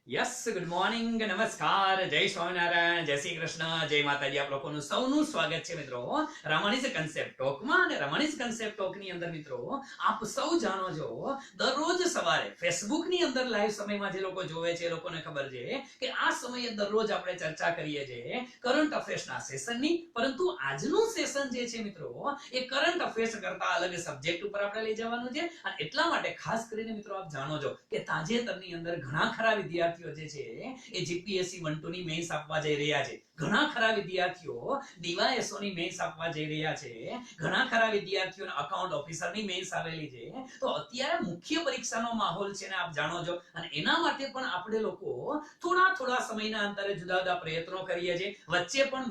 Yes good morning નમસ્કાર જય સ્વામિનારાયણ જય શ્રી કૃષ્ણ જય માતાજી આપ લોકોનું સૌનું સ્વાગત છે મિત્રો રમણીસ કન્સેપ્ટ ટોકમાં અને રમણીસ કન્સેપ્ટ ટોક ની અંદર મિત્રો આપ સૌ જાણો છો દરરોજ સવારે ફેસબુક ની અંદર લાઈવ સમયમાં જે લોકો જોવે છે એ લોકોને ખબર છે કે આ સમયે દરરોજ આપણે ચર્ચા કરીએ છીએ કરંટ અફેર્સના સેશનની પરંતુ આજનું સેશન જે છે મિત્રો એ કરંટ અફેર્સ કરતા અલગ સબ્જેક્ટ ઉપર આપણે લઈ જવાનું છે અને એટલા માટે ખાસ કરીને મિત્રો આપ જાણો છો કે તાજેતરની અંદર ઘણા ખરા વિદ્યાર્થીઓ જે છે એ જીપીએસસી 1-2 ની મેન્સ આપવા જઈ રહ્યા છે ઘણા ખરા વિદ્યાર્થીઓ ડીવાયએસઓ ની મેન્સ આપવા જઈ રહ્યા છે ઘણા ખરા વિદ્યાર્થીઓને અકાઉન્ટ ઓફિસર ની મેન્સ આવેલી છે તો અત્યારે મુખ્ય પરીક્ષાનો માહોલ છે ને આપ જાણો છો અને એના માટે પણ આપણે લોકો થોડા સમયના અંતરે જુદા જુદા પ્રયત્નો કરીએ છીએ વચ્ચે પણ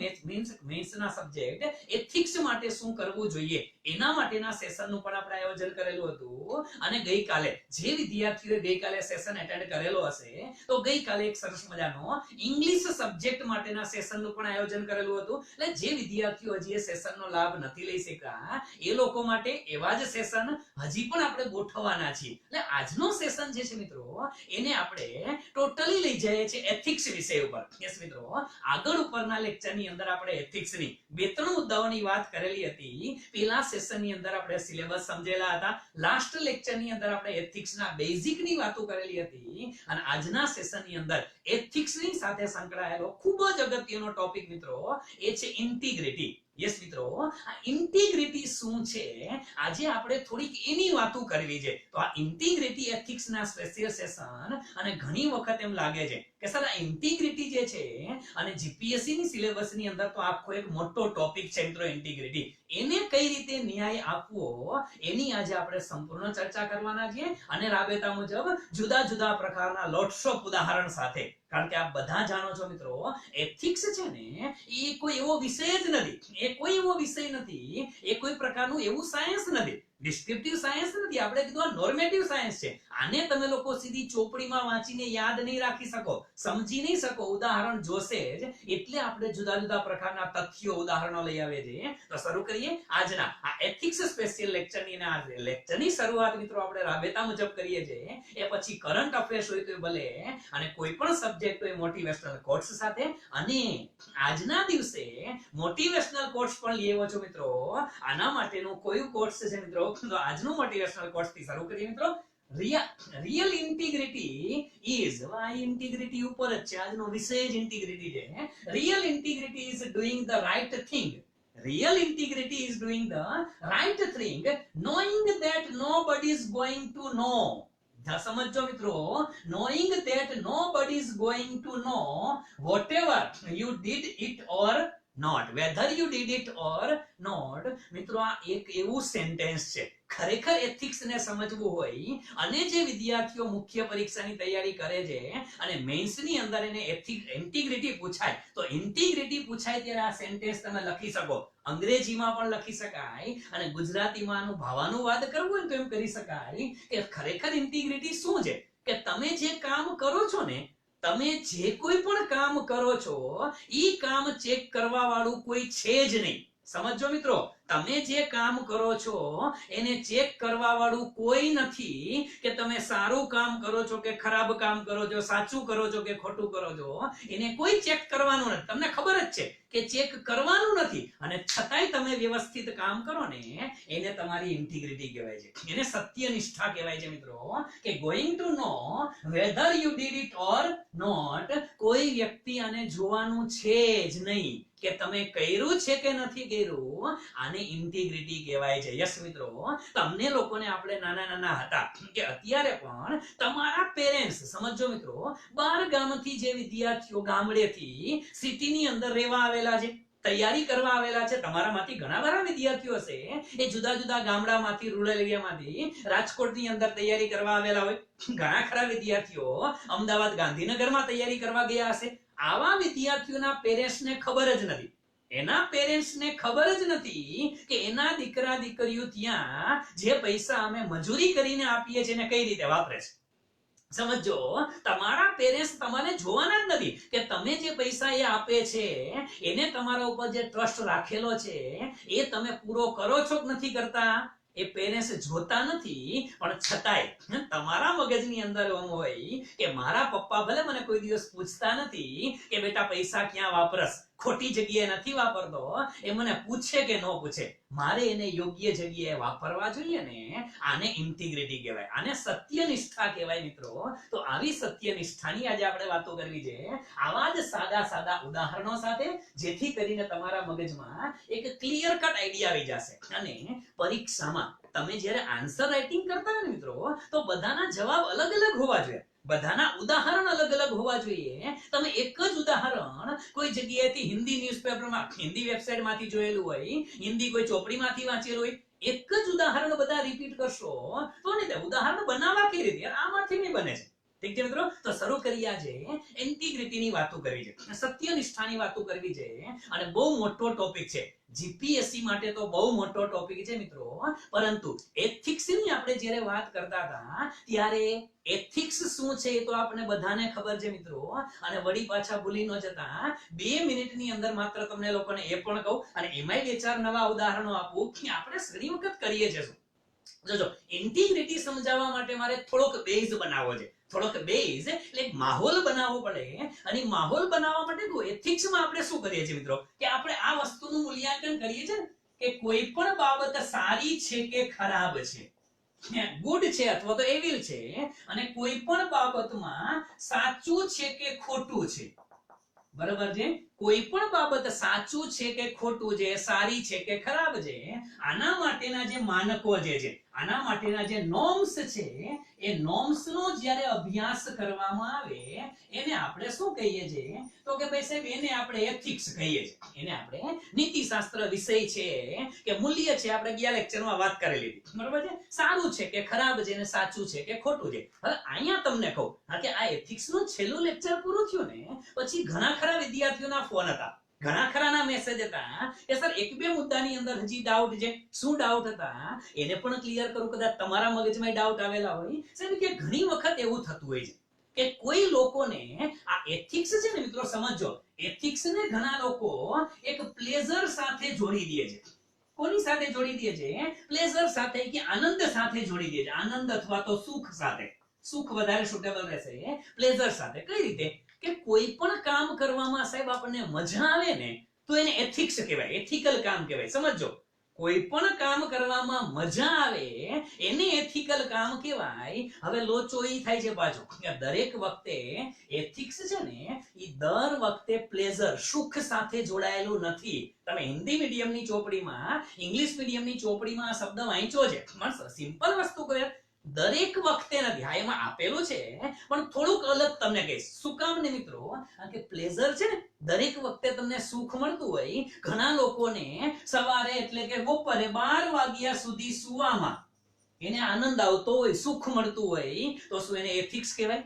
મેન્સના સબ્જેક્ટ એથિક્સ માટે શું કરવું જોઈએ એના માટેના સેશનનું પણ આપણે આયોજન કરેલું હતું અને ગઈકાલે જે વિદ્યાર્થીઓએ ગઈકાલે સેશન એટેન્ડ કરેલો હશે તો ગઈકાલે એક સરસ મજાનો ઇંગ્લિશ સબ્જેક્ટ માટેના સેશનનું પણ આયોજન કરેલું હતું એટલે જે વિદ્યાર્થીઓ હજી એ સેશનનો લાભ નથી લઈ શક્યા એ લોકો માટે એવા જ સેશન હજી પણ આપણે ગોઠવવાના છીએ એટલે આજનો સેશન જે છે મિત્રો એને આપણે ટોટલી લઈ જઈએ છીએ એથિક્સ વિષય ઉપર યસ મિત્રો આગળ ઉપરના લેક્ચરની અંદર આપણે એથિક્સની બે ત્રણ મુદ્દાઓની વાત કરેલી હતી પહેલા સેશનની અંદર આપણે સિલેબસ સમજેલા હતા લાસ્ટ લેક્ચરની અંદર આપણે એથિક્સના બેઝિકની વાતો કરેલી હતી અને આજના સેશનની અંદર એથિક્સની સાથે સંકળાયેલો ખૂબ જ અગત્યનો ટોપિક મિત્રો એ છે ઇન્ટિગ્રિટી યસ મિત્રો આ ઇન્ટિગ્રિટી શું છે આજે આપણે થોડીક એની વાતો કરવી છે તો આ ઇન્ટિગ્રિટી એથિક્સના સ્પેશિયલ સેશન અને ઘણી વખત એમ લાગે છે કે સર આ ઇન્ટિગ્રિટી જે છે અને જીપીએસસી ની સિલેબસની અંદર તો આખો એક મોટો ટોપિક છે મિત્રો ઇન્ટિગ્રિટી એને કઈ રીતે ન્યાય આપવો એની આજે આપણે સંપૂર્ણ ચર્ચા કરવાના છીએ અને રાબેતા મુજબ જુદા જુદા પ્રકારના લોટ્સ ઓફ ઉદાહરણ સાથે કારણ કે આપ બધા જાણો છો મિત્રો એથિક્સ છે ને એ કોઈ એવો વિષય જ નથી એ કોઈ એવો વિષય નથી એ કોઈ પ્રકારનું એવું સાયન્સ નથી ડિસ્ક્રિપ્ટિવ સાયન્સ નથી આપણે કીધું નોર્મેટિવ સાયન્સ છે આને તમે લોકો સીધી ચોપડીમાં વાંચીને યાદ નહીં રાખી શકો સમજી નહીં શકો ઉદાહરણ જોશે જ એટલે આપણે જુદા જુદા પ્રકારના તથ્યો ઉદાહરણો લઈ આવે છે તો શરૂ કરીએ આજના આ એથિક્સ સ્પેશિયલ લેક્ચરની અને આ લેક્ચરની શરૂઆત મિત્રો આપણે રાબેતા મુજબ કરીએ છીએ એ પછી કરંટ અફેર્સ હોય તો ભલે અને કોઈ પણ સબ્જેક્ટ હોય મોટિવેશનલ કોટ્સ સાથે અને આજના દિવસે મોટિવેશનલ કોટ્સ પણ લઈ આવ્યો છો મિત્રો આના માટેનું કયું કોટ્સ છે મિત્રો તો આજનું મોટિવેશનલ કોર્સ થી શરૂ કરીએ મિત્રો રિયલ ઇન્ટિગ્રિટી ઇઝ આ ઇન્ટિગ્રિટી ઉપર જ છે આજનો વિષય જ ઇન્ટિગ્રિટી છે real integrity is doing the right thing real integrity is doing the right thing knowing that nobody is going to know સમજો મિત્રો knowing that nobody is going to know whatever you did it or not whether you did it or not મિત્રો આ એક એવું sentence છે ખરેખર ethics ને સમજવું હોય અને જે વિદ્યાર્થીઓ મુખ્ય પરીક્ષાની તૈયારી કરે છે અને મેન્સ ની અંદર એને ઇન્ટિગ્રિટી પૂછાય તો ઇન્ટિગ્રિટી પૂછાય ત્યારે આ સેન્ટેન્સ તમે લખી શકો અંગ્રેજીમાં પણ લખી શકાય અને ગુજરાતીમાં આનું ભાવાનુવાદ કરવું હોય તો એમ કરી શકાય કે ખરેખર ઇન્ટિગ્રિટી શું છે કે તમે જે કામ કરો છો ને તમે જે કોઈ પણ કામ કરો છો ઈ કામ ચેક કરવા વાળું કોઈ છે જ નહીં સમજો મિત્રો તમે જે કામ કરો છો એને ચેક કરવા વાળું કોઈ નથી કે તમે સારું કામ કરો છો કે ખરાબ કામ કરો છો સાચું કરો છો કે ખોટું કરો છો એને કોઈ ચેક કરવાનું નથી તમને ખબર જ છે કે ચેક કરવાનું નથી અને છતાંય તમે વ્યવસ્થિત કામ કરો ને એને તમારી ઇન્ટિગ્રિટી કહેવાય છે એને સત્યનિષ્ઠા કહેવાય છે મિત્રો કે going to no whether you did it or not કોઈ વ્યક્તિ આને જોવાનું છે જ નહીં કે તમે કર્યું છે કે નથી કર્યું આને ઇન્ટિગ્રિટી કહેવાય છે યસ મિત્રો તમને લોકોને આપણે નાના હતા કે અત્યારે પણ તમારા પેરેન્ટ્સ સમજો મિત્રો બહાર ગામથી જે વિદ્યાર્થીઓ ગામડેથી સિટીની અંદર રહેવા આવેલા છે તૈયારી કરવા આવેલા છે તમારામાંથી ઘણા બધા વિદ્યાર્થીઓ હશે એ જુદા જુદા ગામડામાંથી રૂરલ એરિયામાંથી રાજકોટની અંદર તૈયારી કરવા આવેલા હોય ઘણા ખરા વિદ્યાર્થીઓ અમદાવાદ ગાંધીનગરમાં તૈયારી કરવા ગયા હશે આવા વિદ્યાર્થીઓના પેરેન્ટ્સને ખબર જ નથી એના પેરેન્ટ્સને ખબર જ નથી કે એના દીકરા દીકરીઓ ત્યાં જે પૈસા અમે મજૂરી કરીને આપીએ છીએ ને કઈ રીતે વાપરે છે સમજો તમારા પેરેન્ટ્સ તમારે જોવાના જ નથી કે તમે જે પૈસા એ આપે છે એને તમારા ઉપર જે ટ્રસ્ટ રાખેલો છે એ તમે પૂરો કરો છો કે નથી કરતા એ પેરેન્ટ્સ જોતા નથી, પણ છતાંય તમારા મગજની અંદર એમ હોય કે મારા પપ્પા ભલે મને કોઈ દિવસ પૂછતા નથી કે બેટા પૈસા ક્યાં વાપરસ, ખોટી જગ્યાએ નથી વાપરતો, એ મને પૂછે કે ન પૂછે, મારે એને યોગ્ય જગ્યાએ વાપરવા જોઈએ ને. આને ઇન્ટિગ્રિટી કહેવાય, આને સત્યનિષ્ઠા કહેવાય મિત્રો. તો આવી સત્યનિષ્ઠાની આજે આપણે વાતો કરવી છે, આવા જ સાદા સાદા ઉદાહરણો સાથે, જેથી કરીને તમારા મગજમાં એક ક્લિયર કટ આઈડિયા આવી જશે. અને પરીક્ષામાં તમે જ્યારે આન્સર રાઇટિંગ કરતા હોય ને મિત્રો, તો બધાના જવાબ અલગ અલગ હોવા જોઈએ, બધાના ઉદાહરણ અલગ અલગ હોવા જોઈએ. તમે એક જ ઉદાહરણ કોઈ જગ્યાએથી હિન્દી ન્યૂઝપેપરમાં, હિન્દી વેબસાઇટમાંથી જોયેલું હોય, હિન્દી કોઈ ચોપડીમાંથી વાંચેલું હોય, એક જ ઉદાહરણ બધા રિપીટ કરશો તો ને ઉદાહરણ બનાવવા કેવી રીતે? આમાંથી નહીં બને છે. ઠીક છે મિત્રો, તો શરૂ કરીએ. આજે ઇન્ટિગ્રિટીની વાતો કરવી છે, સત્યનિષ્ઠાની વાતો કરવી છે, અને બહુ મોટો ટોપિક છે. જીપીએસસી માટે તો બહુ મોટો ટોપિક છે મિત્રો. પરંતુ એથિક્સની આપણે જ્યારે વાત કરતા હતા ત્યારે એથિક્સ શું છે એ તો આપણે બધાને ખબર છે મિત્રો. અને વળી પાછા ભૂલી ન જતા 2 મિનિટની અંદર માત્ર તમને લોકોને એ પણ કહું, અને એમાંય 2-4 નવા ઉદાહરણો આપું કે આપણે ઘણી વખત કરીએ છીએ. જોજો, ઇન્ટિગ્રિટી સમજાવવા માટે મારે થોડોક બેઝ બનાવવો છે. થોડોક બેઝ એટલે એક માહોલ બનાવવો પડે. અને માહોલ બનાવવા માટે એથિક્સમાં આપણે શું કરીએ છીએ મિત્રો, કે આપણે આ વસ્તુનું મૂલ્યાંકન કરીએ છીએ કે કોઈ પણ બાબત સારી છે કે ખરાબ છે, ગુડ છે અથવા તો એવિલ છે, અને કોઈ પણ બાબતમાં સાચું છે કે ખોટું છે. બરાબર છે? કોઈ પણ બાબત સાચું છે કે ખોટું છે, સારી છે કે ખરાબ છે, આના માટેના જે માનકો છે, આના માટેના જે નોર્મ્સ છે, એ નોર્મ્સ નો જ્યારે અભ્યાસ કરવામાં આવે એને આપણે શું કહીએ છીએ? તો કે ભાઈ સાહેબ એને આપણે એથિક્સ કહીએ છીએ. એને આપણે નીતિશાસ્ત્ર વિષય છે કે મૂલ્ય છે, આપણે ગયા લેક્ચરમાં વાત કરેલી હતી. બરાબર છે? સારું છે કે ખરાબ છે, ને સાચું છે કે ખોટું છે. હવે અહીંયા તમને કહું કે આ એથિક્સ નું છેલ્લું લેક્ચર પૂરું થયું ને પછી ઘણા ખરા વિદ્યાર્થીઓના ફોન હતા, ઘણા ખરાના મેસેજ હતા કે સર 1-2 મુદ્દાની અંદર હજી ડાઉટ છે. શું ડાઉટ હતા એને પણ ક્લિયર કરું, કદાચ તમારા મગજમાં ડાઉટ આવેલા હોય. સાહેબ કે ઘણી વખત એવું થતું હોય છે કે કોઈ લોકોને આ એથિક્સ છે ને મિત્રો, સમજો, એથિક્સ ને ઘણા લોકો એક પ્લેઝર સાથે જોડી દે છે. કોની સાથે જોડી દે છે? પ્લેઝર સાથે કે આનંદ સાથે જોડી દે છે. આનંદ અથવા તો સુખ સાથે. સુખ વધારે સુટેબલ રહેશે પ્લેઝર સાથે. કઈ રીતે? કે કોઈ પણ કામ કરવામાં સાહેબ આપણને મજા આવે ને તો એને એથિક્સ કહેવાય, એથિકલ કામ કહેવાય. સમજો, કોઈ પણ કામ કરવામાં મજા આવે એને એથિકલ કામ કહેવાય. હવે લોચો ઈ થાય છે પાછો કે દરેક વખતે એથિક્સ છે ને ઈ દર વખતે પ્લેઝર, સુખ સાથે જોડાયેલું નથી. તમે હિન્દી મીડિયમની ચોપડીમાં, ઇંગ્લિશ મીડિયમની ચોપડીમાં આ શબ્દ વાંચ્યો છે, પણ સિમ્પલ વસ્તુ કહે દરેક વખતે નથી. હા, એમાં આપેલું છે પણ થોડુંક અલગ તમને કહીશ. શું કામ ને મિત્રો? કે પ્લેઝર છે ને દરેક વખતે તમને સુખ મળતું હોય. ઘણા લોકોને સવારે એટલે કે બપોરે 12 વાગ્યા સુધી સુવામાં એને આનંદ આવતો હોય, સુખ મળતું હોય, તો શું એને એથિક્સ કહેવાય?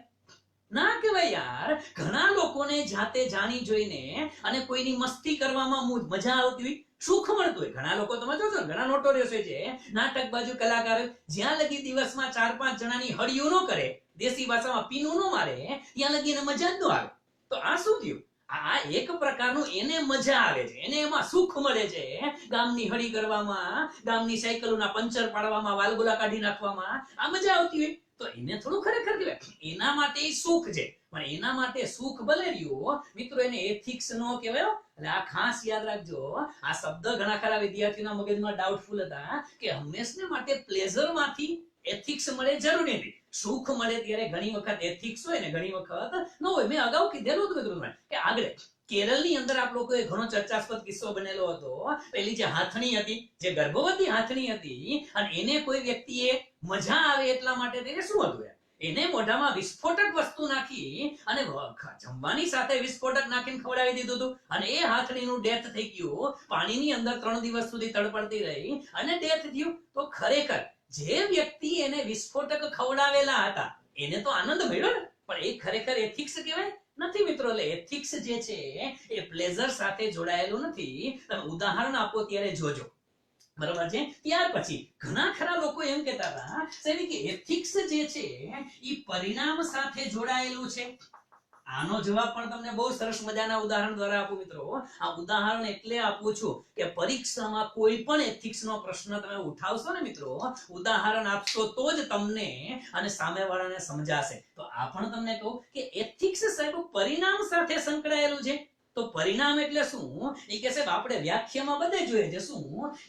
ના કહેવાય યાર. ઘણા લોકોને જાતે જાણી જોઈને અને કોઈની મસ્તી કરવામાં મજા આવતી હોય, સુખ મળતું હોય. ઘણા લોકો તમે જોજો, ઘણા નોટોરિયસ હોય છે, નાટક બાજુ કલાકાર, જ્યાં લગી દિવસમાં 4-5 જણાની હળિયું ન કરે, દેશી ભાષામાં પીનું ન મારે, ત્યાં લગી એને મજા જ ન આવે. તો આ શું થયું? આ એક પ્રકારનું એને મજા આવે છે, એને એમાં સુખ મળે છે. ગામની હળી કરવામાં, ગામની સાયકલોના પંચર પાડવામાં, વાલગુલા કાઢી નાખવામાં આ મજા આવતી હોય, તો એને થોડું ખરેખર કહેવાય. એના માટે સુખ છે, પણ એના માટે સુખ ભલે રહ્યું મિત્રો, એને એથિક્સ નો કહેવાય. એટલે આ ખાસ યાદ રાખજો. આ શબ્દ ઘણા ખરા વિદ્યાર્થીઓના મગજમાં ડાઉટફુલ હતા કે હંમેશને માટે પ્લેઝર માંથી એથિક્સ મળે જરૂરી નથી. સુખ મળે ત્યારે ઘણી વખત એથિક્સ હોય ને ઘણી વખત ન હોય. મેં અગાઉ કીધેલું હતું મિત્રો કે આગળ કેરળની અંદર આપ લોકોએ ઘણો ચર્ચાસ્પદ કિસ્સો બનેલો હતો. પેલી જે હાથણી હતી, જે ગર્ભવતી હાથણી હતી, અને એને કોઈ વ્યક્તિએ મજા આવે એટલા માટે તેને શું હતું, એને મોઢામાં વિસ્ફોટક વસ્તુ નાખી અને જમવાની સાથે વિસ્ફોટક નાખીને ખવડાવી દીધું હતું, અને એ હાથણીનું ડેથ થઈ ગયું. પાણીની અંદર 3 દિવસ સુધી તડપડતી રહી અને ડેથ થયું. તો ખરેખર જે વ્યક્તિ એને વિસ્ફોટક ખવડાવેલા હતા એને તો આનંદ મળ્યો ને, પણ એ ખરેખર એથિક્સ કહેવાય નથી મિત્રો. એટલે એથિક્સ જે છે એ પ્લેઝર સાથે જોડાયેલું નથી. તમે ઉદાહરણ આપો ત્યારે જોજો. બરાબર છે? ત્યાર પછી ઘણા ખરા લોકો એમ કહેતા હતા સાહેબ કે એથિક્સ જે છે એ પરિણામ સાથે જોડાયેલું છે. આનો જવાબ પણ તમને બહુ સરસ મજાના ઉદાહરણ દ્વારા આપું મિત્રો. આ ઉદાહરણ એટલે આપું છું કે પરીક્ષામાં કોઈ પણ એથિક્સ નો પ્રશ્ન તમે ઉઠાવશો ને મિત્રો, ઉદાહરણ આપશો તો જ તમને અને સામેવાળાને સમજાશે. તો આ પણ તમને કહું કે એથિક્સ સાહેબ પરિણામ સાથે સંકળાયેલું છે. તો પરિણામ એટલે શું? એ કે સાહેબ આપણે વ્યાખ્યામાં બધે જોઈએ છે શું?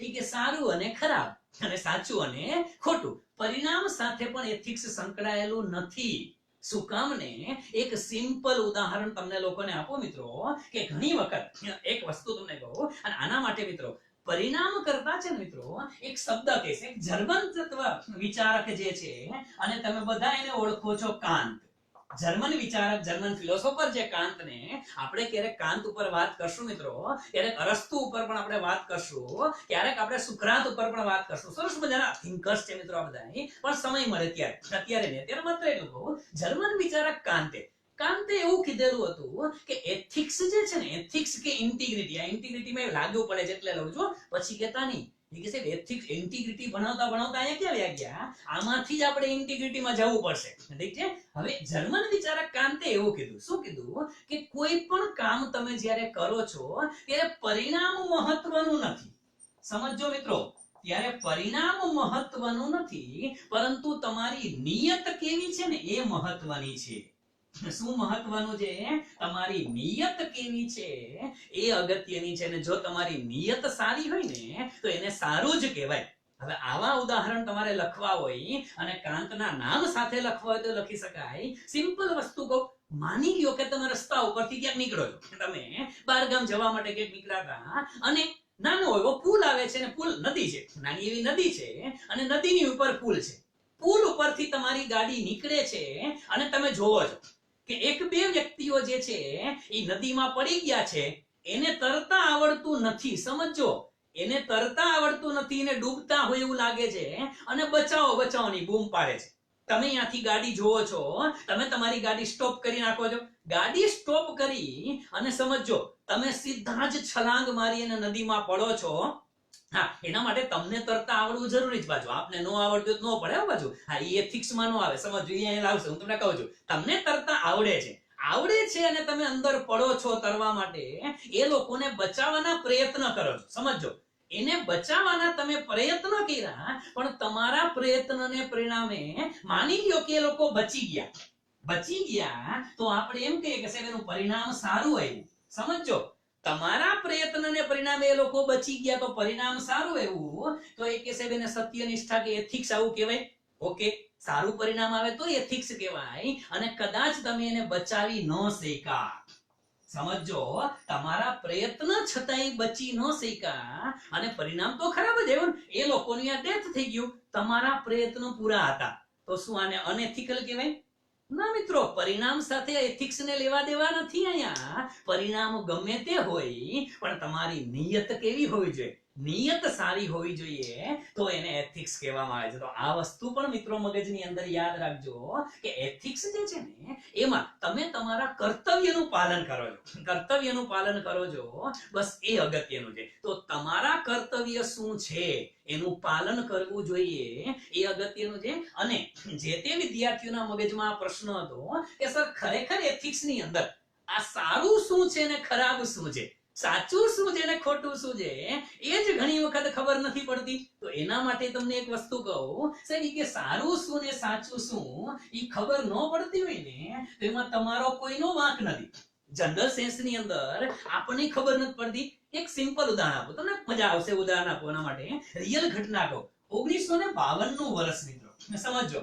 એ કે સારું અને ખરાબ અને સાચું અને ખોટું. પરિણામ સાથે પણ એથિક્સ સંકળાયેલું નથી. શું કામ ને એક સિમ્પલ ઉદાહરણ તમને લોકોને આપો મિત્રો કે ઘણી વખત એક વસ્તુ તમને કહું, અને આના માટે મિત્રો પરિણામ કરતા છે ને મિત્રો એક શબ્દ કહેશે, એક જર્મન તત્વ વિચારક જે છે, અને તમે બધા એને ઓળખો છો કાંત. જર્મન વિચારક, જર્મન ફિલોસોફર જે કાંતને આપણે ક્યારેક કાંત ઉપર વાત કરશું મિત્રો, ક્યારેક અરસ્તુ ઉપર પણ આપણે વાત કરશું, ક્યારેક આપણે સુકરાત ઉપર પણ વાત કરશું. સરસ મજાના થિંકર્સ છે મિત્રો આ બધા, પણ સમય મળે ત્યારે, અત્યારે ને અત્યારે માત્ર એટલું કહું, જર્મન વિચારક કાંતે એવું કીધેલું હતું કે એથિક્સ જે છે ને, એથિક્સ કે ઇન્ટિગ્રિટી, આ ઇન્ટિગ્રિટીમાં લાગુ પડે છે એટલે લઉં છું, પછી કહેતા નહીં. એથિક્સ ઇન્ટિગ્રિટી બનાવતા બનાવતા અહીંયા ક્યાં વ્યા ગયા? આમાંથી જ આપણે ઇન્ટિગ્રિટીમાં જવું પડશે. ઠીક છે. હવે જર્મન વિચારક કાંતે એવું કીધું. શું કીધું? કે કોઈ પણ કામ તમે જ્યારે કરો છો ત્યારે પરિણામ મહત્વનું નથી. સમજો મિત્રો, ત્યારે પરિણામ મહત્વનું નથી, પરંતુ તમારી નિયત કેવી છે ને એ મહત્વની છે. શું મહત્વનું છે? તમારી નિયત કેવી છે એ અગત્યની છે. અને જો તમારી નિયત સારી હોય ને તો એને સારું જ કહેવાય. હવે આવા ઉદાહરણ તમારે લખવા હોય અને કાંતના નામ સાથે લખવા હોય તો લખી શકાય. સિમ્પલ વસ્તુ કહું, માની લ્યો કે તમે રસ્તા ઉપરથી ક્યાંક નીકળો છો, તમે બહારગામ જવા માટે ક્યાંક નીકળ્યા અને નાનો એવો પુલ આવે છે, ને પુલ નદી છે, નાની એવી નદી છે, અને નદીની ઉપર પુલ છે. પુલ ઉપરથી તમારી ગાડી નીકળે છે અને તમે જોવો છો કે એક બે વ્યક્તિઓ જે છે એ નદીમાં પડી ગયા છે. એને તરતા આવડતું નથી. સમજો, એને તરતા આવડતું નથી ને ડૂબતા હોય એવું લાગે છે, અને બચાવો બચાવની બૂમ પાડે છે. તમે અહીંયાથી ગાડી જોવો છો, તમે તમારી ગાડી સ્ટોપ કરી નાખો છો. ગાડી સ્ટોપ કરી અને સમજો તમે સીધા જ છલાંગ મારી અને નદીમાં પડો છો. હા, એના માટે તમને તરતા આવડવું જરૂરી જ. બાજુ આપને નો આવડતું તો નો પડે બાજુ. હા, એ એથિક્સ માં નો આવે. સમજો, અહીંયા લાવશે. હું તમને કહું છું, તમને તરતા આવડે છે અને તમે અંદર પડો છો તરવા માટે. એ લોકોને બચાવવાના પ્રયત્ન કરો છો. સમજો, એને બચાવવાના તમે પ્રયત્ન કર્યા, પણ તમારા પ્રયત્નને પરિણામે માની લ્યો કે એ લોકો બચી ગયા, તો આપણે એમ કહીએ કે સાહેબ એનું પરિણામ સારું આવ્યું. સમજો, તમારા પ્રયત્નને પરિણામે એ લોકો બચી ગયા તો પરિણામ સારું આવ્યું, તો એ કે સાહેબ એને સત્યનિષ્ઠા કે એથિક્સ આવું કહેવાય. ઓકે, સારું પરિણામ આવે તો એથિક્સ કહેવાય. અને કદાચ તમે એને બચાવી ન શક્યા, સમજો તમારા પ્રયત્ન છતાંય બચી ન શક્યા, અને પરિણામ તો ખરાબ જ આવ્યું. એ લોકોની આ ડેથ થઈ ગયું, તમારા પ્રયત્નો પૂરા હતા, તો શું આને અનએથિકલ કહેવાય? ના મિત્રો, પરિણામ સાથે એથિક્સ ને લેવા દેવા નથી. અહીંયા પરિણામ ગમે તે હોય, પણ તમારી નિયત કેવી હોવી જોઈએ? નિયત સારી હોવી જોઈએ, તો એને એથિક્સ કહેવામાં આવે છે. તો આ વસ્તુ પણ મિત્રો મગજની અંદર યાદ રાખજો કે એથિક્સ જે છે ને એમાં તમે તમારા કર્તવ્યનું પાલન કરો છો. કર્તવ્યનું પાલન કરો છો, બસ એ અગત્યનું છે. તો તમારા કર્તવ્ય શું છે એનું પાલન કરવું જોઈએ, એ અગત્યનું છે. અને જે તે વિદ્યાર્થીઓના મગજમાં આ પ્રશ્ન હતો કે સર ખરેખર એથિક્સ ની અંદર આ સારું શું છે ને ખરાબ શું છે, સાચું શું છે ને ખોટું શું છે, એ જ ઘણી વખત ખબર નથી પડતી. તો એના માટે તમને એક વસ્તુ કહું સાહેબ, કે સારું શું ને સાચું શું એ ખબર ન પડતી હોય ને તો એમાં તમારો કોઈનો વાંક નથી. જનરલ સેન્સ ની અંદર આપણને ખબર નથી પડતી. એક સિમ્પલ ઉદાહરણ આપો, તમને મજા આવશે ઉદાહરણ આપવાના માટે. રિયલ ઘટના કહો. 1952 નું વર્ષ મિત્રો, સમજો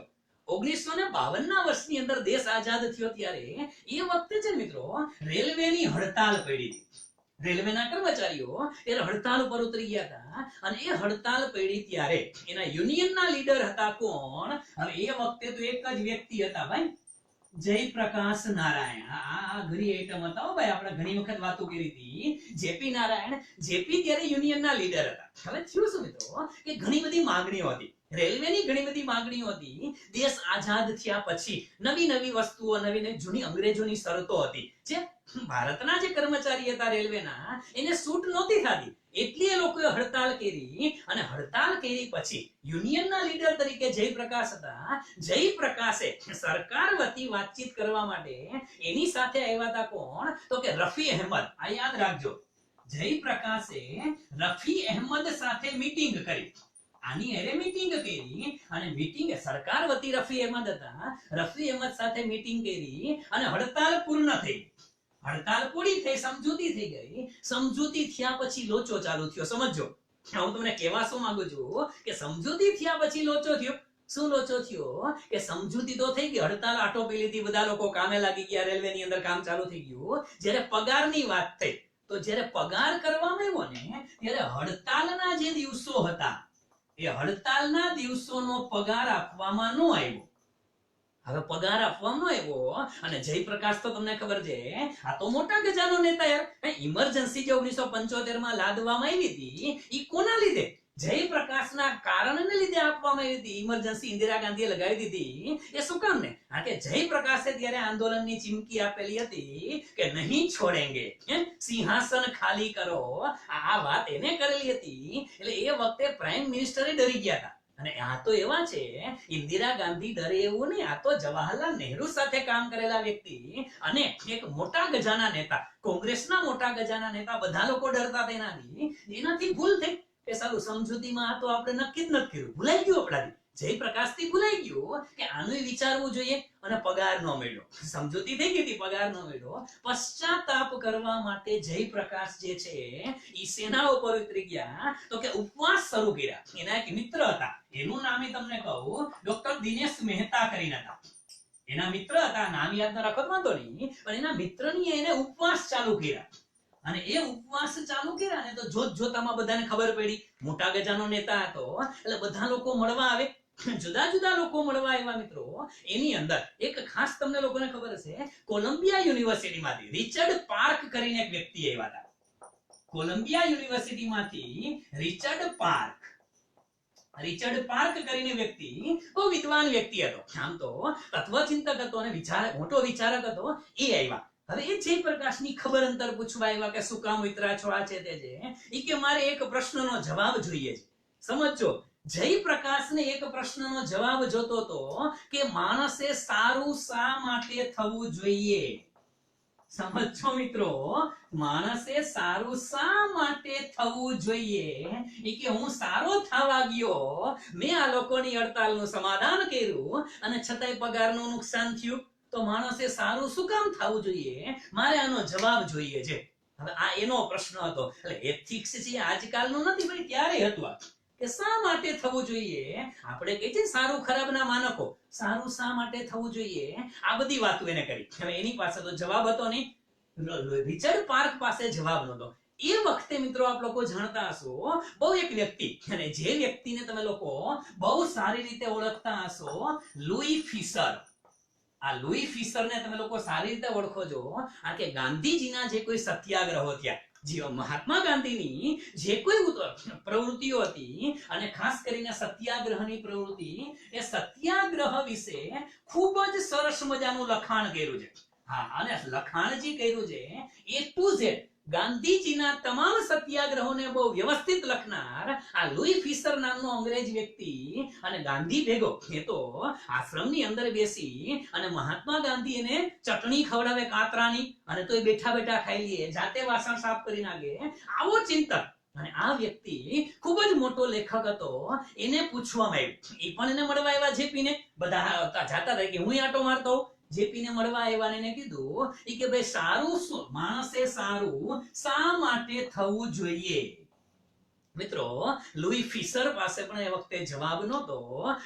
1952 ના વર્ષની અંદર દેશ આઝાદ થયો ત્યારે એ વખતે છે મિત્રો રેલવેની હડતાલ પડી હતી. રેલવેના કર્મચારીઓ એ હડતાલ ઉપર ઉતરી ગયા હતા, અને એ હડતાલ પડી ત્યારે એના યુનિયનના લીડર હતા કોણ? હવે એ વખતે તો એક જ વ્યક્તિ હતા ભાઈ, જયપ્રકાશ નારાયણ. આ ઘણી આઈટમ હતા ભાઈ, આપણે ઘણી વખત વાતો કરી હતી. જેપી નારાયણ, જેપી ત્યારે યુનિયનના લીડર હતા. હવે થયું શું મિત્રો કે ઘણી બધી માંગણીઓ હતી, રેલવેની ઘણી બધી માંગણીઓ હતી. દેશ આઝાદ થયા પછી નવી નવી વસ્તુઓ, નવી નવી જૂની અંગ્રેજોની શરતો હતી, જે ભારતના જે કર્મચારી હતા રેલવેના એને સૂટ નહોતી થતી. એટલે એ લોકોએ હડતાલ કરી અને હડતાલ કરી પછી યુનિયનના લીડર તરીકે જયપ્રકાશ હતા. જયપ્રકાશે સરકાર વતી વાતચીત કરવા માટે એની સાથે આવ્યા હતા કોણ? તો કે રફી અહેમદ. આ યાદ રાખજો, જયપ્રકાશે રફી અહેમદ સાથે મીટિંગ કરી. આની એરે મીટિંગ કરી અને મીટિંગ સરકાર વતી રફી અહેમદ હતા. રફી અહેમદ સાથે મીટિંગ કરી અને હડતાલ પૂર્ણ થઈ. હડતાલ પૂરી થઈ, સમજૂતી થઈ ગઈ. સમજૂતી થયા પછી લોચો ચાલુ થયો. સમજો, હું તમને કહેવા શું માંગુ છું કે સમજૂતી થયા પછી લોચો થયો. શું લોચો થયો? કે સમજૂતી તો થઈ ગઈ, હડતાલ આટોપી લીધી, બધા લોકો કામે લાગી ગયા, રેલવેની અંદર કામ ચાલુ થઈ ગયું. જ્યારે પગારની વાત થઈ તો જ્યારે પગાર કરવામાં આવ્યો ને ત્યારે હડતાલના જે દિવસો હતા એ હડતાલના દિવસોનો પગાર આપવામાં ન આવ્યો. હવે પગાર આપવામાં આવ્યો અને જયપ્રકાશ તો તમને ખબર છે, આ તો મોટા ગજાનો નેતા યાર. ઇમરજન્સી જે 1975 માં લાદવામાં આવી હતી ઈ કોના લીધે? જયપ્રકાશના કારણને લીધે આપવામાં આવી હતી. ઇમરજન્સી ઇન્દિરા ગાંધીએ લગાવી દીધી. એ શું કામ ને? કારણ કે જયપ્રકાશે ત્યારે આંદોલનની ચીમકી આપેલી હતી કે નહીં છોડેંગે, સિંહાસન ખાલી કરો. આ વાત એને કરેલી હતી. એટલે એ વખતે પ્રાઇમ મિનિસ્ટરે ડરી ગયા હતા. અને આ તો એવા છે, ઇન્દિરા ગાંધી ડરે એવું નહીં. આ તો જવાહરલાલ નહેરુ સાથે કામ કરેલા વ્યક્તિ અને એક મોટા ગજાના નેતા, કોંગ્રેસના મોટા ગજાના નેતા. બધા લોકો ડરતા હતા એનાથી. એનાથી ભૂલ થઈ કે સાલું સમજૂતીમાં આ તો આપણે નક્કી જ નથી કર્યું, ભૂલાઈ ગયું આપણાથી. જયપ્રકાશથી ભૂલાઈ ગયું કે આનું વિચારવું જોઈએ અને પગાર ન મળ્યો. સમજૂતી થઈ ગઈ હતી, પગાર ન મળ્યો. પશ્ચાતાપ કરવા માટે જયપ્રકાશ જે છે ઈ સેના ઉપર ઉતરી ગયા. તો કે ઉપવાસ શરૂ કર્યા. એના એક મિત્ર હતા, એનું નામ તમને કહું, ડોક્ટર દિનેશ મહેતા કરીને હતા. એના મિત્ર હતા, નામ યાદ ન રાખો વાંધો નહીં, પણ એના મિત્રની એને ઉપવાસ ચાલુ કર્યા. અને એ ઉપવાસ ચાલુ કર્યા ને તો જોત જોતામાં બધાને ખબર પડી, મોટા ગજાનો નેતા હતો એટલે બધા લોકો મળવા આવે. જુદા જુદા લોકો મળવા આવ્યા મિત્રો. એની અંદર એક ખાસ તમને લોકોને ખબર હશે, કોલંબિયા યુનિવર્સિટીમાંથી રિચર્ડ પાર્ક કરીને એક વ્યક્તિ આવ્યા હતા. કોલંબિયા યુનિવર્સિટીમાંથી રિચર્ડ પાર્ક કરીને વ્યક્તિ બહુ વિદ્વાન વ્યક્તિ હતો. આમ તો તત્વચિંતક હતો અને મોટો વિચારક હતો. એ આવ્યા. હવે એ જયપ્રકાશની ખબર અંતર પૂછવા આવ્યા કે શું કામ ઉતરા છો, આ છે તે છે. ઈ કે મારે એક પ્રશ્નનો જવાબ જોઈએ છે. સમજો, જયપ્રકાશને એક પ્રશ્નનો જવાબ જોતો તો કે માણસે સારું શા માટે થવું જોઈએ. સમજો મિત્રો, માણસે સારું શા માટે થવું જોઈએ. ઈ કે હું સારો થવા ગયો, મેં આ લોકોની હડતાલનું સમાધાન કર્યું અને છતાંય પગારનું નુકસાન થયું. તો માણસે સારું શું કામ થવું જોઈએ? મારે આનો જવાબ જોઈએ છે. હવે આ એનો પ્રશ્ન હતો. એટલે એથિક્સ છે આજકાલનું નથી, પણ ત્યારે હતું કે શા માટે થવું જોઈએ. આપણે કહીએ છીએ સારું ખરાબ ના માનકો, સારું શા માટે થવું જોઈએ, આ બધી વાતો એને કરી. હવે એની પાસે તો જવાબ હતો નહીં, રિચર્ડ પાર્ક પાસે જવાબ નહોતો. એ વખતે મિત્રો આપ લોકો જાણતા હશો, બહુ એક વ્યક્તિ, અને જે વ્યક્તિને તમે લોકો બહુ સારી રીતે ઓળખતા હશો, લુઈ ફિશર. આ લુઈ ફિશરને તમે લોકો સારી રીતે ઓળખો છો. આ કે ગાંધીજીના જે કોઈ સત્યાગ્રહો થયા, જે મહાત્મા ગાંધીની જે કોઈ પ્રવૃત્તિઓ હતી અને ખાસ કરીને સત્યાગ્રહની પ્રવૃત્તિ, એ સત્યાગ્રહ વિશે ખૂબ જ સરસ મજાનું લખાણ કર્યું છે. હા, અને લખાણ જે કર્યું છે એ ટુ ઝેડ ગાંધીજીના તમામ સત્યાગ્રહોને બહુ વ્યવસ્થિત લખનાર આ લુઈ ફિશર નામનો અંગ્રેજ વ્યક્તિ અને ગાંધી ભેગો એ તો આશ્રમની અંદર બેસી અને મહાત્મા ગાંધી એને ચટણી ખવડાવે કાતરાની, અને તો એ બેઠા બેઠા ખાઈ લે, જાતે વાસણ સાફ કરી નાખે. આવો ચિંતક અને આ વ્યક્તિ ખૂબ જ મોટો લેખક હતો. એને પૂછવામાં આવ્યું, એ પણ એને મળવા આવ્યા જેપીને. બધા જાતા હતા કે હું આટો મારતો હોઉં. જેપીને મળવા આવ્યા ને એને કીધું કે ભાઈ સારું શું, માણસે સારું શા માટે થવું જોઈએ. મિત્રો લુઈ ફિશર પાસે પણ એ વખતે જવાબ નહોતો.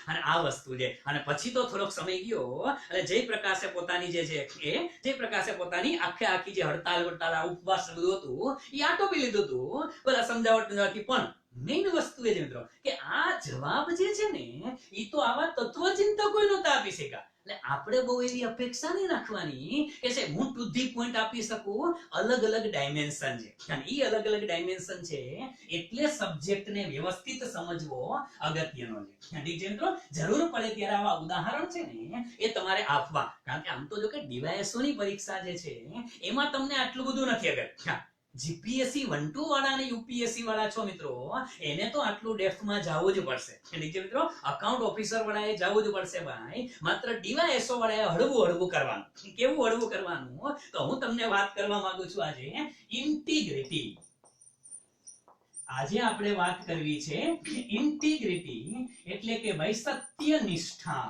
અને આ વસ્તુ છે. અને પછી તો થોડોક સમય ગયો અને જયપ્રકાશે પોતાની જે છે એ જયપ્રકાશે પોતાની આખી જે હડતાલ ઉપવાસ બધું હતું એ આટોપી લીધું હતું. બધા સમજાવટ પણ મેઇન વસ્તુ એ છે મિત્રો કે આ જવાબ જે છે ને એ તો આવા તત્વચિંતકો નહોતા આપી શક્યા. એટલે આપણે બહુ એવી અપેક્ષા નહીં રાખવાની કે છે હું ટુ ધી પોઈન્ટ આપી શકું. અલગ અલગ ડાયમેન્શન છે, અને એ અલગ અલગ ડાયમેન્શન છે એટલે સબ્જેક્ટને વ્યવસ્થિત સમજવો અગત્યનો છે. ઠીક છે મિત્રો, જરૂર પડે ત્યારે આવા ઉદાહરણ છે ને એ તમારે આપવા. કારણ કે આમ તો જો કે ડીવાયએસઓ ની પરીક્ષા જે છે એમાં તમને આટલું બધું નથી. અગર જીપીએસસી 1 2 વાળા અને યુપીએસસી વાળા છો મિત્રો, એને તો આટલું ડેપ્થમાં જવું જ પડશે. એટલે મિત્રો અકાઉન્ટ ઓફિસર વાળાએ જવું જ પડશે ભાઈ. માત્ર ડીવાયએસઓ વાળાએ હળવું કરવાનું. કેવું હળવું કરવાનું? તો હું તમને વાત કરવા માંગુ છું આજે ઇન્ટિગ્રિટી. આજે આપણે વાત કરવી છે ઇન્ટિગ્રિટી એટલે કે ભાઈ સત્યનિષ્ઠા.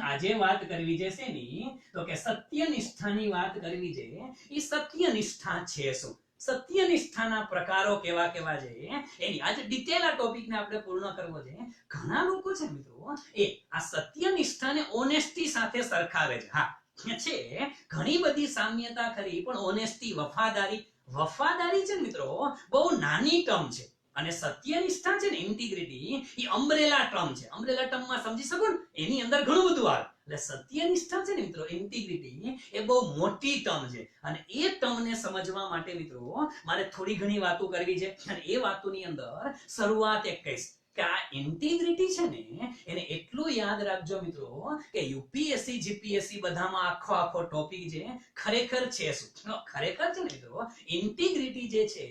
આજે વાત કરવી છે શેની? તો કે સત્યનિષ્ઠાની વાત કરવી છે. એ સત્યનિષ્ઠા છે શું? સત્યનિષ્ઠાના પ્રકારો કેવા કેવા છે એની આજે ડિટેલ આ ટોપિકને આપણે પૂર્ણ કરવો છે. ઘણા લોકો છે મિત્રો એ આ સત્યનિષ્ઠાને ઓનેસ્ટી સાથે સરખાવે છે. હા છે, ઘણી બધી સામ્યતા ખરી, પણ ઓનેસ્ટી, વફાદારી છે મિત્રો બહુ નાની ટર્મ છે. અને સત્યનિષ્ઠા છે ને, ઇન્ટિગ્રિટી, એ અમ્બ્રેલા ટર્મ છે. અમ્બ્રેલા ટર્મમાં સમજી શકો ને, એની અંદર ઘણું બધું આવે. એટલે સત્યનિષ્ઠા છે ને મિત્રો, ઇન્ટિગ્રિટી, એ બહુ મોટી ટર્મ છે. અને એ ટર્મને સમજવા માટે મિત્રો મારે થોડી ઘણી વાતો કરવી છે. અને એ વાતોની અંદર શરૂઆત એક કહીશ કે આ ઇન્ટિગ્રિટી છે ને, એને એટલું યાદ રાખજો મિત્રો કે યુપીએસસી જીપીએસસી બધામાં આખો ટોપિક છે ખરેખર છે શું? ખરેખર છે ને મિત્રો, ઇન્ટિગ્રિટી જે છે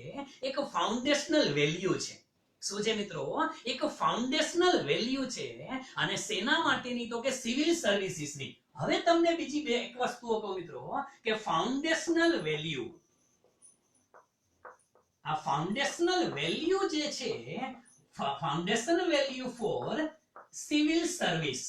એક ફાઉન્ડેશનલ વેલ્યુ છે. શું છે મિત્રો? એક ફાઉન્ડેશનલ વેલ્યુ છે. અને સેના માટેની? તો કે સિવિલ સર્વિસીસની. હવે તમને બીજી એક વસ્તુઓ કહું મિત્રો કે ફાઉન્ડેશનલ વેલ્યુ, આ ફાઉન્ડેશનલ વેલ્યુ જે છે, foundation value for civil service,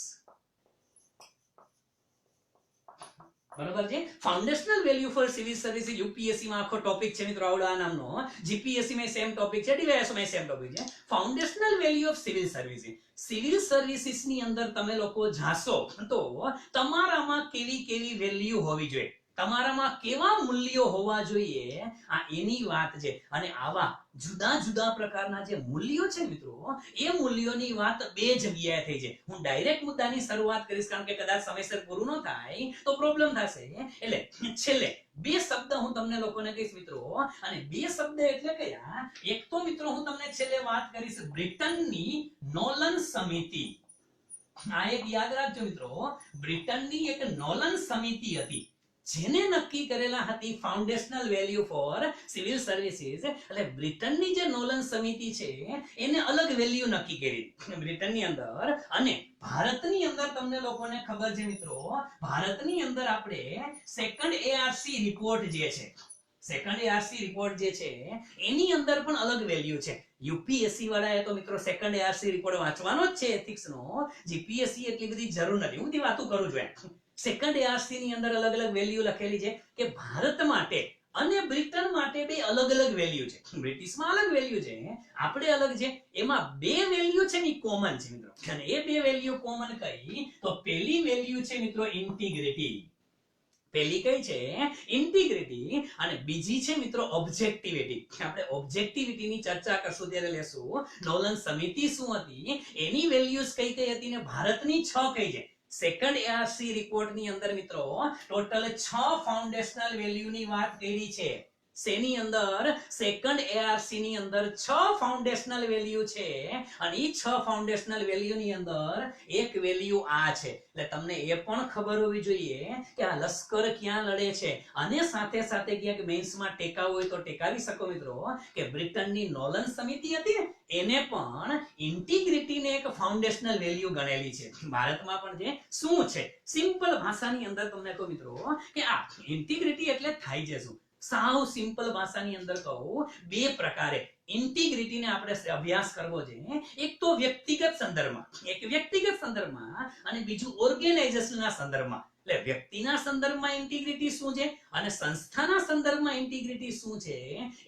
બરાબર છે? Foundational value for civil service UPSC માં આખો ટોપિક છે મિત્રો આવડા નામનો. જીપીએસસી માં સેમ ટોપિક છે, ડીવાયએસઓ માં સેમ ટોપિક છે. Foundational value of civil service. Civil services ની અંદર તમે લોકો જાશો તો તમારામાં કેવી વેલ્યુ હોવી જોઈએ, તમારામાં કેવા મૂલ્યો હોવા જોઈએ, આ એની વાત છે. અને આવા જુદા જુદા પ્રકારના જે મૂલ્યો છે મિત્રો, એ મૂલ્યોની વાત બે જગ્યાએ થઈ છે. હું ડાયરેક્ટ મુદ્દાની શરૂઆત કરીશ, કારણ કે કદાચ સમયસર પૂરું ન થાય તો પ્રોબ્લેમ થશે. એટલે છેલ્લે બે શબ્દ હું તમને લોકોને કહીશ મિત્રો. અને બે શબ્દ એટલે કયા? એક તો મિત્રો હું તમને છેલ્લે વાત કરીશ બ્રિટનની નોલન સમિતિ. આ એક યાદ રાખજો મિત્રો, બ્રિટનની એક નોલન સમિતિ હતી જેને નક્કી કરેલા હતી foundational value for civil services. એટલે બ્રિટનની જે નોલન સમિતિ છે એને અલગ વેલ્યુ નક્કી કરી બ્રિટનની અંદર. અને ભારતની અંદર તમને લોકોને ખબર છે મિત્રો, ભારતની અંદર આપણે સેકન્ડ એઆરસી રિપોર્ટ જે છે, સેકન્ડ એઆરસી રિપોર્ટ જે છે એની અંદર પણ અલગ વેલ્યુ છે. યુપીએસસી વાળાએ તો મિત્રો સેકન્ડ એઆરસી રિપોર્ટ વાંચવાનો જ છે એથિક્સ નો. જીપીએસસી એટલી બધી જરૂર નથી, હું તે વાતો કરું છું. સેકન્ડ એઆરસી ની અંદર અલગ અલગ વેલ્યુ લખેલી છે કે ભારત માટે અને બ્રિટન માટે બે અલગ વેલ્યુ છે. બ્રિટિશમાં અલગ વેલ્યુ છે, આપણે અલગ છે. એમાં બે વેલ્યુ છે ને કોમન છે મિત્રો. અને એ બે વેલ્યુ કોમન કઈ? તો પહેલી વેલ્યુ છે મિત્રો ઇન્ટિગ્રિટી. પહેલી કઈ છે? ઇન્ટિગ્રિટી. અને બીજી છે મિત્રો ઓબ્જેક્ટિવિટી. આપણે ઓબ્જેક્ટિવિટી ની ચર્ચા કરશું ત્યારે લેશું. નોલન સમિતિ શું હતી, એની વેલ્યુઝ કઈ હતી, ને ભારતની 6 કઈ છે. સેકન્ડ એઆરસી રિપોર્ટ ની અંદર મિત્રો ટોટલ 6 ફાઉન્ડેશનલ વેલ્યુ ની વાત કરી છે. શેની અંદર? સેકન્ડ એઆરસી ની અંદર 6 ફાઉન્ડેશનલ વેલ્યુ છે. અને એ 6 ફાઉન્ડેશનલ વેલ્યુ ની અંદર એક વેલ્યુ આ છે. એટલે તમને એ પણ ખબર હોવી જોઈએ કે આ લશ્કર ક્યાં લડે છે. અને સાથે સાથે ક્યાંક મેન્સમાં ટેકાવ હોય તો ટેકાવી શકો મિત્રો કે બ્રિટનની નોલન સમિતિ હતી ને, એને પણ ઇન્ટિગ્રિટીને એક ફાઉન્ડેશનલ વેલ્યુ ગણેલી છે. ભારતમાં પણ છે. શું છે? સિમ્પલ ભાષાની અંદર તમને કહું મિત્રો કે આ ઇન્ટિગ્રિટી એટલે થાય છે શું? સાવ સિમ્પલ ભાષાની અંદર કહું, બે પ્રકારે ઇન્ટિગ્રિટીને આપણે અભ્યાસ કરવો છે. એક તો વ્યક્તિગત સંદર્ભમાં, અને બીજું ઓર્ગેનાઇઝેશનના સંદર્ભમાં. એટલે વ્યક્તિના સંદર્ભમાં ઇન્ટિગ્રિટી શું છે અને સંસ્થાના સંદર્ભમાં ઇન્ટિગ્રિટી શું છે,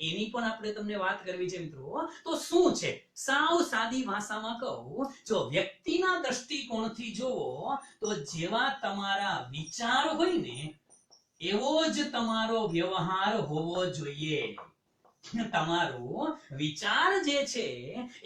એની પણ આપણે તમને વાત કરવી છે મિત્રો. તો શું છે? સાવ સાદી ભાષામાં કહું, જો વ્યક્તિના દ્રષ્ટિકોણથી જોવો તો જેવા તમારા વિચાર હોય ને એવો જ તમારો વ્યવહાર હોવો જોઈએ. તમારો વિચાર જે છે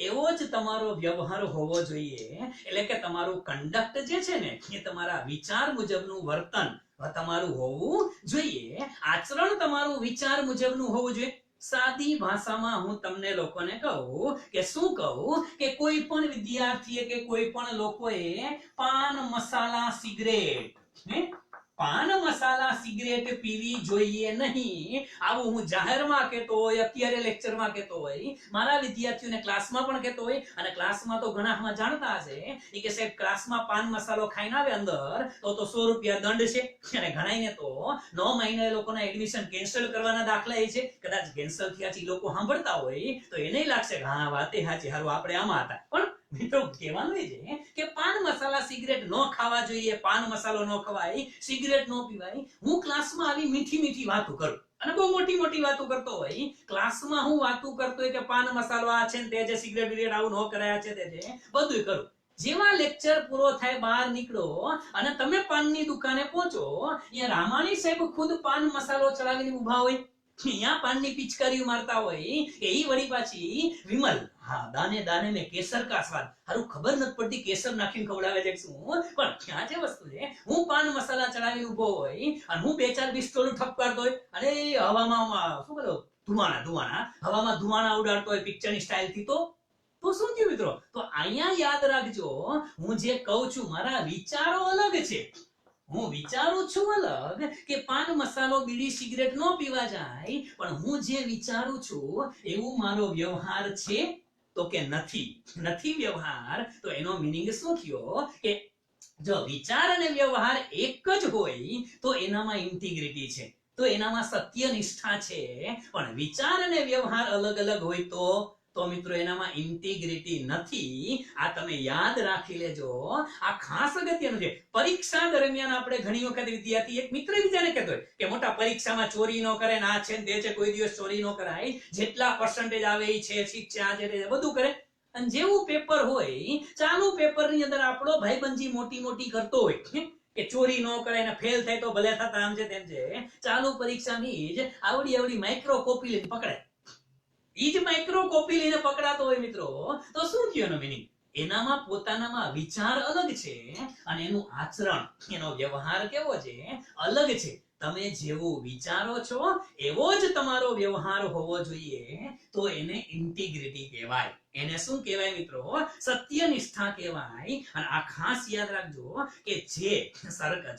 એવો જ તમારો વ્યવહાર હોવો જોઈએ. એટલે કે તમારું કન્ડક્ટ જે છે ને એ તમારા વિચાર મુજબનું વર્તન તમારું હોવું જોઈએ. આચરણ તમારું વિચાર મુજબનું હોવું જોઈએ. સાદી ભાષામાં હું તમને લોકોને કહું કે શું કહું કે કોઈ પણ વિદ્યાર્થીએ કે કોઈ પણ લોકોએ પાન, મસાલા, સિગરેટ પાન મસાલા સિગરેટ પીવી જોઈએ નહીં. આવું હું જાહેરમાં કહેતો હોય, અત્યારે લેક્ચરમાં કહેતો હોય, મારા વિદ્યાર્થીઓને ક્લાસમાં પણ કહેતો હોય, અને ક્લાસમાં તો ઘણા જાણતા હશે ઈ કે સાહેબ ક્લાસમાં પાન મસાલો ખાઈને આવે અંદર તો 100 રૂપિયા દંડ છે, અને ઘણાઈને તો 9 મહિના એ લોકોના એડમિશન કેન્સલ કરવાના દાખલા એ છે. કદાચ કેન્સલ થયા છે લોકો સાંભળતા હોય તો એને લાગશે કે હા વાતે સાચી, હારું આપણે આમાં હતા. પણ મિત્રો કહેવાનું એ છે કે પાન મસાલા સિગરેટ ન ખાવા જોઈએ, પાન મસાલો ન ખવાય, સિગરેટ ન પીવાય. હું ક્લાસમાં આવી મીઠી વાતો કરું અને બહુ મોટી વાતો કરતો હોય, ક્લાસમાં હું વાતો કરતો હોય કે પાન મસાલો આ છે ને તે છે, સિગરેટ બિગરેટ આવું ન કરાયા છે તે છે, બધું કરું. જેવા લેક્ચર પૂરો થાય, બહાર નીકળો અને તમે પાનની દુકાને પહોંચો, અહીંયા રામાણી સાહેબ ખુદ પાન મસાલો ચડાવીને ઊભા હોય, અહીંયા પાનની પિચકારીઓ મારતા હોય, એ વળી પાછી વિમલ, હા દાને દાને में केसर का स्वाद, હારું ખબર નથી પડતી કેસર નાખીને ખવડાવે છે શું, પણ ક્યાં છે વસ્તુ છે. હું પાન મસાલા ચડાવી ઊભો હોય અને હું 2-4 પિસ્તોલ ઠપકારતો હોય, અને હવામાં શું બોલો ધુમાણા હવામાં ધુમાણા ઉડાડતો હોય પિક્ચરની સ્ટાઇલ થી, તો શું થયું મિત્રો? તો અહીંયા યાદ રાખજો, હું જે કહું છું મારા વિચારો અલગ છે. હું વિચારું છું અલગ કે પાન મસાલો બીડી સિગરેટ નો પીવા જાય, પણ હું જે વિચારું છું એવું મારો વ્યવહાર છે તો કે નથી વ્યવહાર. તો એનો મીનિંગ શું થયો કે જો વિચાર અને વ્યવહાર એક જ હોય તો એનામાં ઇન્ટિગ્રિટી છે, તો એનામાં સત્યનિષ્ઠા છે. પણ વિચાર અને વ્યવહાર અલગ હોય તો મિત્રો એનામાં ઇન્ટિગ્રિટી નથી. આ તમે યાદ રાખી લેજો, આ ખાસ અગત્યનું છે. પરીક્ષા દરમિયાન આપણે ઘણી વખત વિદ્યાર્થી એક મિત્ર બીજાને કહેતો હોય કે મોટા પરીક્ષામાં ચોરી ન કરે, આ છે તે છે, કોઈ દિવસ ચોરી ન કરાય, જેટલા પર્સન્ટેજ આવે એ છે, શિક્ષા છે, બધું કરે. અને જેવું પેપર હોય, ચાલુ પેપરની અંદર આપણો ભાઈબંધી મોટી કરતો હોય કે ચોરી ન કરાય ને ફેલ થાય તો ભલે થતા આમ છે તેમ છે, ચાલુ પરીક્ષાની જ આવડી માઇક્રો કોપી લઈને પકડાય. ઈ જ માઇક્રો કોપી લઈને પકડાતો હોય મિત્રો, તો શું થયું એનો મીનિંગ? એનામાં પોતાનામાં વિચાર અલગ છે અને એનું આચરણ, એનો વ્યવહાર કેવો છે અલગ છે. તમે જેવું વિચારો છો એવો જ તમારો વ્યવહાર હોવો જોઈએ, તો એને ઇન્ટિગ્રિટી કહેવાય. એને શું કહેવાય મિત્રો? સત્યનિષ્ઠા કહેવાય. અને આ ખાસ યાદ રાખજો કે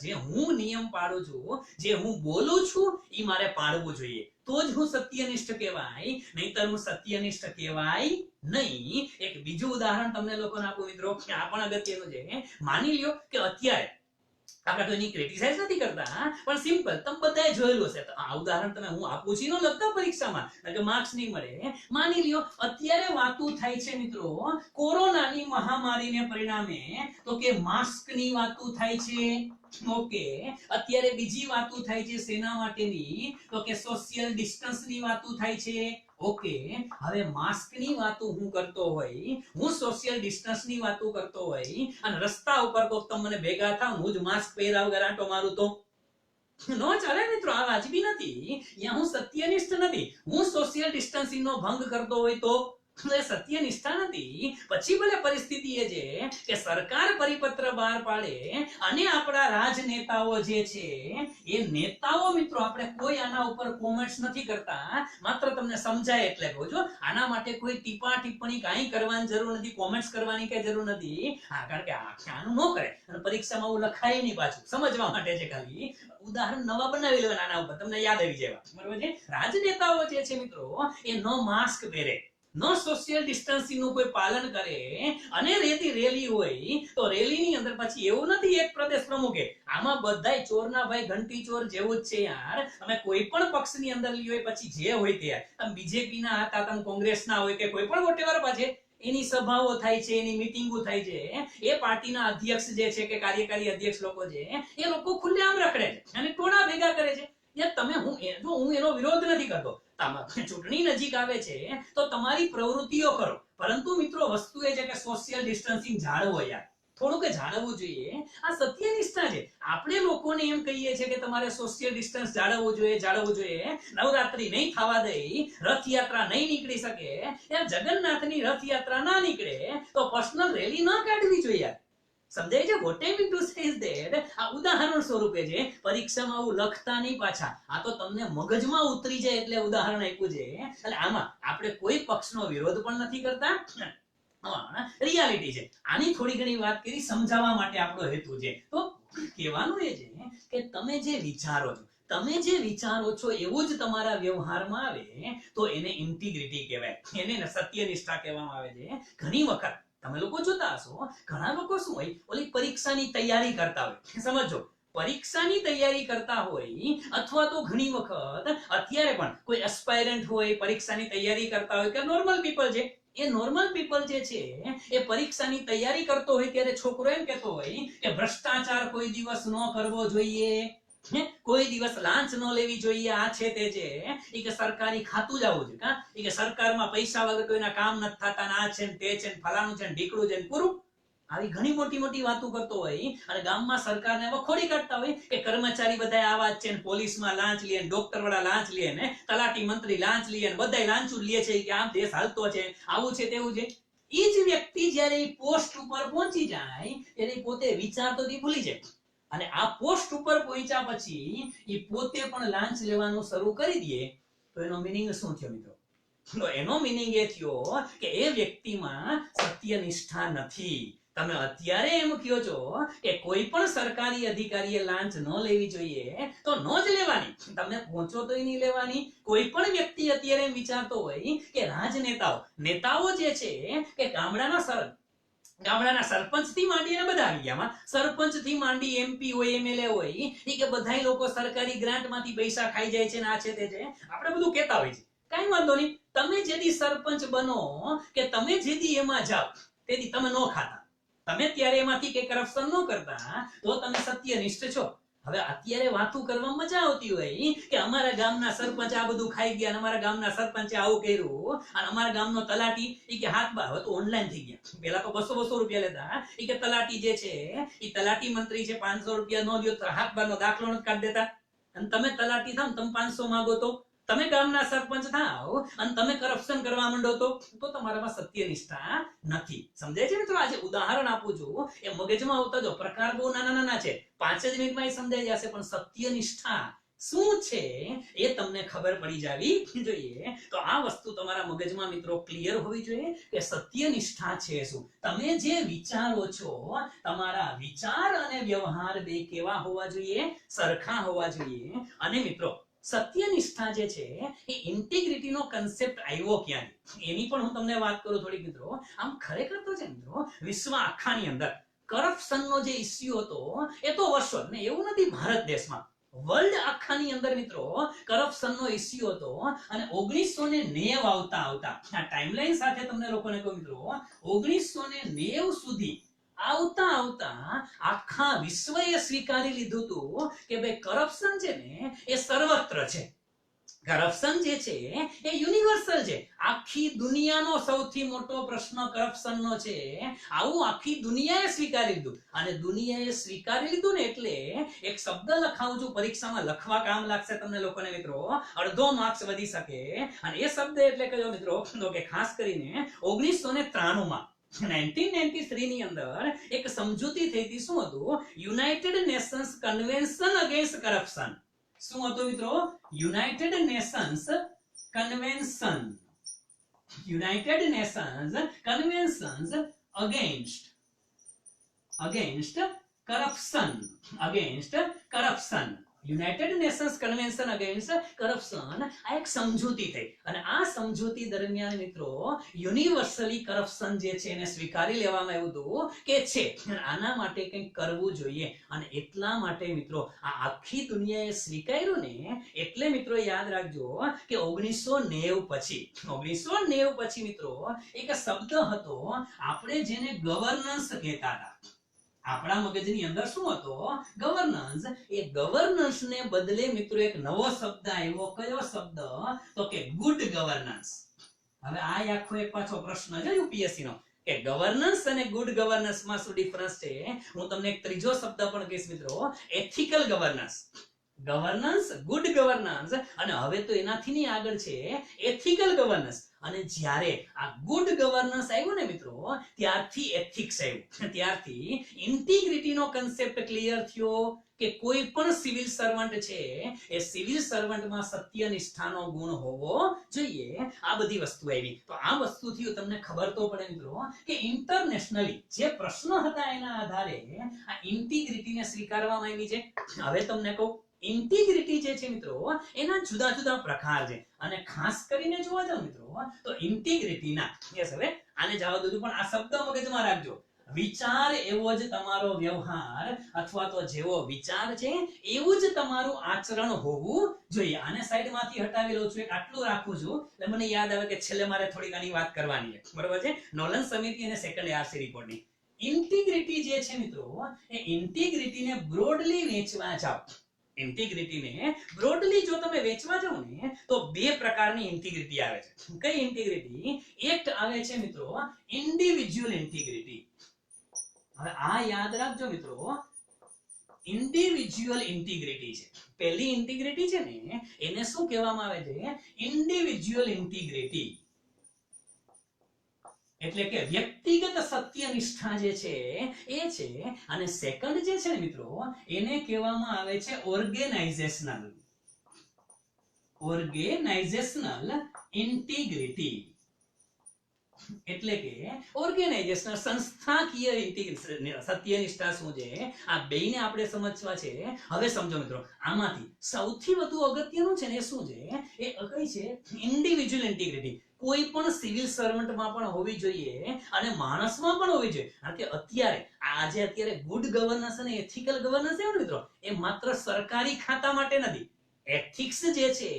જે હું નિયમ પાડું છું, જે હું બોલું છું એ મારે પાડવું જોઈએ, તો જ હું સત્યનિષ્ઠ કહેવાય, નહીતર હું સત્યનિષ્ઠ કહેવાય નહીં. એક બીજું ઉદાહરણ તમને લોકોને આપું મિત્રો, આ પણ અગત્યનું છે. માની લ્યો કે અત્યારે આપણે કોઈની ક્રિટિસાઇઝ નથી કરતા, પણ સિમ્પલ તમે બધાએ જોયેલું હશે. આ ઉદાહરણ તમે હું આપું છું ન લગતા પરીક્ષામાં, કે માર્ક્સ નહીં મળે. માની લ્યો અત્યારે વાતો થાય છે મિત્રો કોરોનાની મહામારીને પરિણામે, તો કે માસ્કની વાતો થાય છે. ઓકે, અત્યારે બીજી વાતો થાય છે સેના માટેની, તો કે સોશિયલ ડિસ્ટન્સની વાતો થાય છે. ઓકે, હવે માસ્કની વાતો હું કરતો હોય, હું સોશિયલ ડિસ્ટન્સની વાતો કરતો હોય, અને રસ્તા ઉપર કોક તમને ભેગા થાવ, હું જ માસ્ક પહેર્યા વગર આંટો મારું તો નો ચાલે મિત્રો. આ વાજબી નથી. અહીંયા હું સત્યનિષ્ઠ નથી, હું સોશિયલ ડિસ્ટન્સિંગ નો ભંગ કરતો હોય તો સત્યનિષ્ઠા નથી. પછી ભલે પરિસ્થિતિ એ છે કે સરકાર પરિપત્ર બહાર પાડે અને આપણા રાજનેતાઓ જે છે એ નેતાઓ મિત્રો, આપણે કોઈ આના ઉપર કોમેન્ટ્સ નથી કરતા, માત્ર તમને સમજાય એટલે કહું છું. આના માટે કોઈ ટિપ્પણી કાંઈ કરવાની જરૂર નથી, કોમેન્ટ્સ કરવાની કઈ જરૂર નથી. હા, કારણ કે આનું ન કરે અને પરીક્ષામાં આવું લખાય નહીં, પાછું સમજવા માટે છે. ખાલી ઉદાહરણ નવા બનાવી લેવાના આના ઉપર, તમને યાદ આવી જાય. બરોબર છે? રાજનેતાઓ જે છે મિત્રો એ નો માસ્ક પહેરે, નો સોશિયલ ડિસ્ટન્સિંગ નું કોઈ પાલન કરે, અને રેલી હોય તો રેલીની અંદર પછી એવું નથી એક પ્રદેશ પ્રમુખે, આમાં બધાય ચોરના ભાઈ ઘંટી ચોર જેવું જ છે યાર. તમે કોઈ પણ પક્ષની અંદર લ્યો, પછી જે હોય તે, તમે બીજેપી ના હતા, તમે કોંગ્રેસના હોય કે કોઈ પણ વોટેવર, પાછે એની સભાઓ થાય છે, એની મીટિંગો થાય છે, એ પાર્ટીના અધ્યક્ષ જે છે કે કાર્યકારી અધ્યક્ષ લોકો છે, એ લોકો ખુલ્લેઆમ રખડે છે અને ટોળા ભેગા કરે છે. તમે હું એનો વિરોધ નથી કરતો, ચૂંટણી નજીક આવે છે તો તમારી પ્રવૃત્તિઓ કરો, પરંતુ મિત્રો વસ્તુ એ છે કે સોશિયલ ડિસ્ટન્સિંગ જાળવો યાર, થોડુંક જાળવવું જોઈએ. આ સત્યનિષ્ઠા છે. આપણે લોકોને એમ કહીએ છીએ કે તમારે સોશિયલ ડિસ્ટન્સ જાળવવું જોઈએ, નવરાત્રી નહીં થવા દે, રથયાત્રા નહીં નીકળી શકે, જગન્નાથની રથયાત્રા ના નીકળે તો પર્સનલ રેલી ના કાઢવી જોઈએ. સમજાય છે? what I mean to say is that આ ઉદાહરણ સ્વરૂપે છે. પરીક્ષામાં આવું લખતા નહીં પાછા, આ તો તમને મગજમાં ઉતરી જાય એટલે ઉદાહરણ આપ્યું છે. એટલે આમાં આપણે કોઈ પક્ષનો વિરોધ પણ નથી કરતા, રિયાલિટી છે. આની થોડી ઘણી વાત કરી સમજાવવા માટે આપણો હેતુ છે. તો કહેવાનું એ છે કે તમે જે વિચારો છો એવું જ તમારા વ્યવહારમાં આવે તો એને ઇન્ટિગ્રિટી કહેવાય, એને સત્યનિષ્ઠા કહેવામાં આવે છે. ઘણી વખત તમે લોકો જોતા હશો, ઘણા લોકો શું હોય, ઓલી પરીક્ષાની તૈયારી કરતા હોય, સમજો પરીક્ષાની તૈયારી કરતા હોય, અથવા તો ઘણી વખત અત્યારે પણ કોઈ એસ્પાયરન્ટ હોય, પરીક્ષાની તૈયારી કરતા હોય, કે નોર્મલ પીપલ છે, એ નોર્મલ પીપલ જે છે એ પરીક્ષાની તૈયારી કરતો હોય ત્યારે છોકરો એમ કહેતો હોય કે ભ્રષ્ટાચાર કોઈ દિવસ ન કરવો જોઈએ, કોઈ દિવસ લાંચ ન લેવી જોઈએ, આ છે તે છે, એ કે સરકારી ખાતું જ આવું છે, એ કે સરકારમાં પૈસા વગર કોઈના કામ નથી થતા, આ છે ને તે છે ને ફલાણું છે ને ઢીકડું છે ને પૂરું, આવી ઘણી મોટી મોટી વાતો કરતો હોય. અને ગામમાં સરકારને વખોડી કાઢતા હોય કે કર્મચારી બધા આવા જ છે ને પોલીસમાં લાંચ લે, ડોક્ટર વાળા લાંચ લે, ને તલાટી મંત્રી લાંચ લે, ને બધાય લાંચ લે છે, કે આમ દેશ હાલતો છે, આવું છે તેવું છે. એ જ વ્યક્તિ જ્યારે પોસ્ટ ઉપર પહોંચી જાય ત્યારે પોતે વિચારતો ભૂલી જાય, અને આ પોસ્ટ ઉપર પહોંચ્યા પછી એ પોતે પણ લાંચ લેવાનું શરૂ કરી દે, તો એનો મીનિંગ શું થયો મિત્રો? તો એનો મીનિંગ એ થયો કે એ વ્યક્તિમાં સત્યનિષ્ઠા નથી. તમે અત્યારે એમ કહો છો કે કોઈ પણ સરકારી અધિકારીએ લાંચ ન લેવી જોઈએ તો ન જ લેવાની, તમે પહોંચો તો નહીં લેવાની. કોઈ પણ વ્યક્તિ અત્યારે એમ વિચારતો હોય કે નેતાઓ જે છે કે ગામડાના સરપંચ થી માંડીને બધા આવી ગયા, સરપંચ થી માંડી MP હોય, MLA હોય, એ કે બધા લોકો સરકારી ગ્રાન્ટ માંથી પૈસા ખાઈ જાય છે, આ છે તે છે, આપણે બધું કહેતા હોય છે. કઈ વાંધો નહીં, તમે જેદી સરપંચ બનો કે તમે જેદી એમાં જાઓ તેથી તમે ન ખાતા, તમે ત્યારે એમાંથી કઈ કરપ્શન ન કરતા, તો તમે સત્યનિષ્ઠ છો. હવે અત્યારે વાતું કરવા મજા આવતી હોય કે અમારા ગામના સરપંચ આ બધું ખાઈ ગયા, અમારા ગામના સરપંચે આવું કર્યું, અને અમારા ગામનો તલાટી ઈ કે હાથ બાર, હવે તો ઓનલાઈન થઈ ગયા, પેલા તો 200 રૂપિયા લેતા, ઈ કે તલાટી જે છે ઈ તલાટી મંત્રી છે, 500 રૂપિયા નો લ્યો તો હાથ બારનો દાખલો નથી કાઢી દેતા, અને તમે તલાટી થાવ તમે 500 માંગો તો, તમે ગામના સરપંચ થાવ અને તમે કરપ્શન કરવા માંડો તો તમારામાં સત્યનિષ્ઠા નથી. સમજાય છે મિત્રો? આજે ઉદાહરણ આપું છું, એ મગજમાં આવતા જો, પ્રકાર બહુ નાના નાના છે, 5 જ મિનિટમાં એ સમજાઈ જશે, પણ સત્યનિષ્ઠા શું છે એ તમને ખબર પડી જવી જોઈએ. તો આ વસ્તુ તમારા મગજમાં મિત્રો ક્લિયર હોવી જોઈએ કે સત્યનિષ્ઠા છે શું. તમે જે વિચારો છો, તમારા વિચાર અને વ્યવહાર બે કેવા હોવા જોઈએ? સરખા હોવા જોઈએ. અને મિત્રો સત્યનિષ્ઠા જે છે એ ઇન્ટિગ્રિટી નો કન્સેપ્ટ આવ્યો ક્યાંથી, એની પણ હું તમને વાત કરું થોડીક મિત્રો. આમ ખરેખર તો છે મિત્રો, વિશ્વ આખાની અંદર કરપ્શન નો જે ઇસ્યુ હતો એ તો વર્ષો, ને એવું નથી ભારત દેશમાં, વર્લ્ડ આખાની અંદર મિત્રો કરપ્શન નો ઇસ્યુ હતો. અને 1990 આવતા આ ટાઈમલાઈન સાથે તમને લોકોને કહું મિત્રો, 1990 સુધી આવતા આખા વિશ્વએ સ્વીકારી લીધું હતું કે ભાઈ કરપ્શન છે ને એ સર્વત્ર છે, કરપ્શન જે છે એ યુનિવર્સલ છે. આખી દુનિયાનો સૌથી મોટો પ્રશ્ન કરપ્શન નો છે, આવું આખી દુનિયાએ સ્વીકારી લીધું. અને દુનિયાએ સ્વીકારી લીધું ને એટલે એક શબ્દ લખાવું છું, પરીક્ષામાં લખવા કામ લાગશે તમને લોકોને મિત્રો, અડધો માર્ક્સ વધી શકે. અને એ શબ્દ એટલે કયો મિત્રો? તો કે ખાસ કરીને 1993 માં 1993 ની અંદર એક સમજૂતી થઈ હતી. શું હતું? United Nations Convention against corruption. શું હતું મિત્રો? United Nations Convention, United Nations Conventions against corruption, United Nations Convention against corruption. આ એક સમજૂતી થઈ, અને આ સમજૂતી દરમિયાન મિત્રો યુનિવર્સલી કરપ્શન જે છે એને સ્વીકારી લેવામાં આવ્યું હતું કે છે, આના માટે કંઈક કરવું જોઈએ. અને એટલા માટે મિત્રો આ આખી દુનિયાએ સ્વીકાર્યું ને, એટલે મિત્રો યાદ રાખજો કે 1990 પછી મિત્રો એક શબ્દ હતો, આપણે જેને ગવર્નન્સ કહેતા હતા. આપણા મગજની અંદર શું હતો? ગવર્નન્સ. એ ગવર્નન્સ ને બદલે મિત્રો એક નવો શબ્દ આવ્યો. કયો શબ્દ? તો કે ગુડ ગવર્નન્સ. હવે આ આખો એક પાછો પ્રશ્ન છે યુપીએસસી નો કે ગવર્નન્સ અને ગુડ ગવર્નન્સ માં શું ડિફરન્સ છે. હું તમને એક ત્રીજો શબ્દ પણ કહીશ મિત્રો, ethical governance. Governance, good governance, અને હવે તો એનાથી ની આગળ છે એથિકલ ગવર્નન્સ. અને જ્યારે આ ગુડ ગવર્નન્સ આવ્યું ને મિત્રો, ત્યારથી એથિક્સ આવ્યું, ત્યારથી ઇન્ટિગ્રિટીનો કન્સેપ્ટ ક્લિયર થયો કે કોઈ પણ સિવિલ સર્વન્ટ છે એ સિવિલ સર્વન્ટમાં સત્યનિષ્ઠાનો ગુણ હોવો જોઈએ. આ બધી વસ્તુ આવી. તો આ વસ્તુથી તમને ખબર તો પડે મિત્રો કે ઇન્ટરનેશનલી જે પ્રશ્નો હતા એના આધારે આ ઇન્ટિગ્રિટીને સ્વીકારવામાં આવી છે. હવે તમને કહું, ઇન્ટિગ્રિટી જે છે મિત્રો એના જુદા જુદા પ્રકાર છે, અને ખાસ કરીને જોવા જાવ મિત્રો તો ઇન્ટિગ્રિટીના, યસ, હવે આને જવા દો, પણ આ શબ્દ મગજમાં રાખજો. વિચાર એવો જ તમારો વ્યવહાર, અથવા તો જેવો વિચાર છે એવું જ તમારું આચરણ હોવું જોઈએ. આને સાઈડમાંથી હટાવી લઉં છું, એક આટલું રાખું છું એટલે મને યાદ આવે કે છેલ્લે મારે થોડીક આની વાત કરવાની છે, બરોબર છે. નોલન સમિતિ અને સેકન્ડ આરસી રિપોર્ટની ઇન્ટિગ્રિટી જે છે મિત્રો, એ ઇન્ટિગ્રિટીને બ્રોડલી વેચવા જાવ, ઇન્ટિગ્રિટીને બ્રોડલી જો તમે વેચવા જાવ ને તો બે પ્રકારની ઇન્ટિગ્રિટી આવે છે. કઈ ઇન્ટિગ્રિટી? એક આવે છે મિત્રો ઇન્ડિવિડ્યુઅલ ઇન્ટિગ્રિટી. હવે આ યાદ રાખજો મિત્રો, ઇન્ડિવિડ્યુઅલ ઇન્ટિગ્રિટી છે પહેલી ઇન્ટિગ્રિટી છે ને, એને શું કહેવામાં આવે છે? Individual integrity. એટલે કે વ્યક્તિગત સત્યનિષ્ઠા જે છે એ છે. અને સેકન્ડ જે છે ને મિત્રો, એને કહેવામાં આવે છે ઓર્ગેનાઇઝેશનલ ઇન્ટિગ્રિટી. એટલે કે ઓર્ગેનાઇઝેશનલ સંસ્થાકીય સત્યનિષ્ઠા શું છે, આ બેયને આપણે સમજવા છે. હવે સમજો મિત્રો, આમાંથી સૌથી વધુ અગત્યનું છે ને એ શું છે? એ કઈ છે? Individual integrity. કોઈ પણ સિવિલ સર્વન્ટમાં પણ હોવી જોઈએ અને માણસમાં પણ હોવી જોઈએ. કારણ કે અત્યારે ગુડ ગવર્નન્સ અને એથિકલ ગવર્નન્સ છે મિત્રો, એ માત્ર સરકારી ખાતા માટે નથી. એથિક્સ જે છે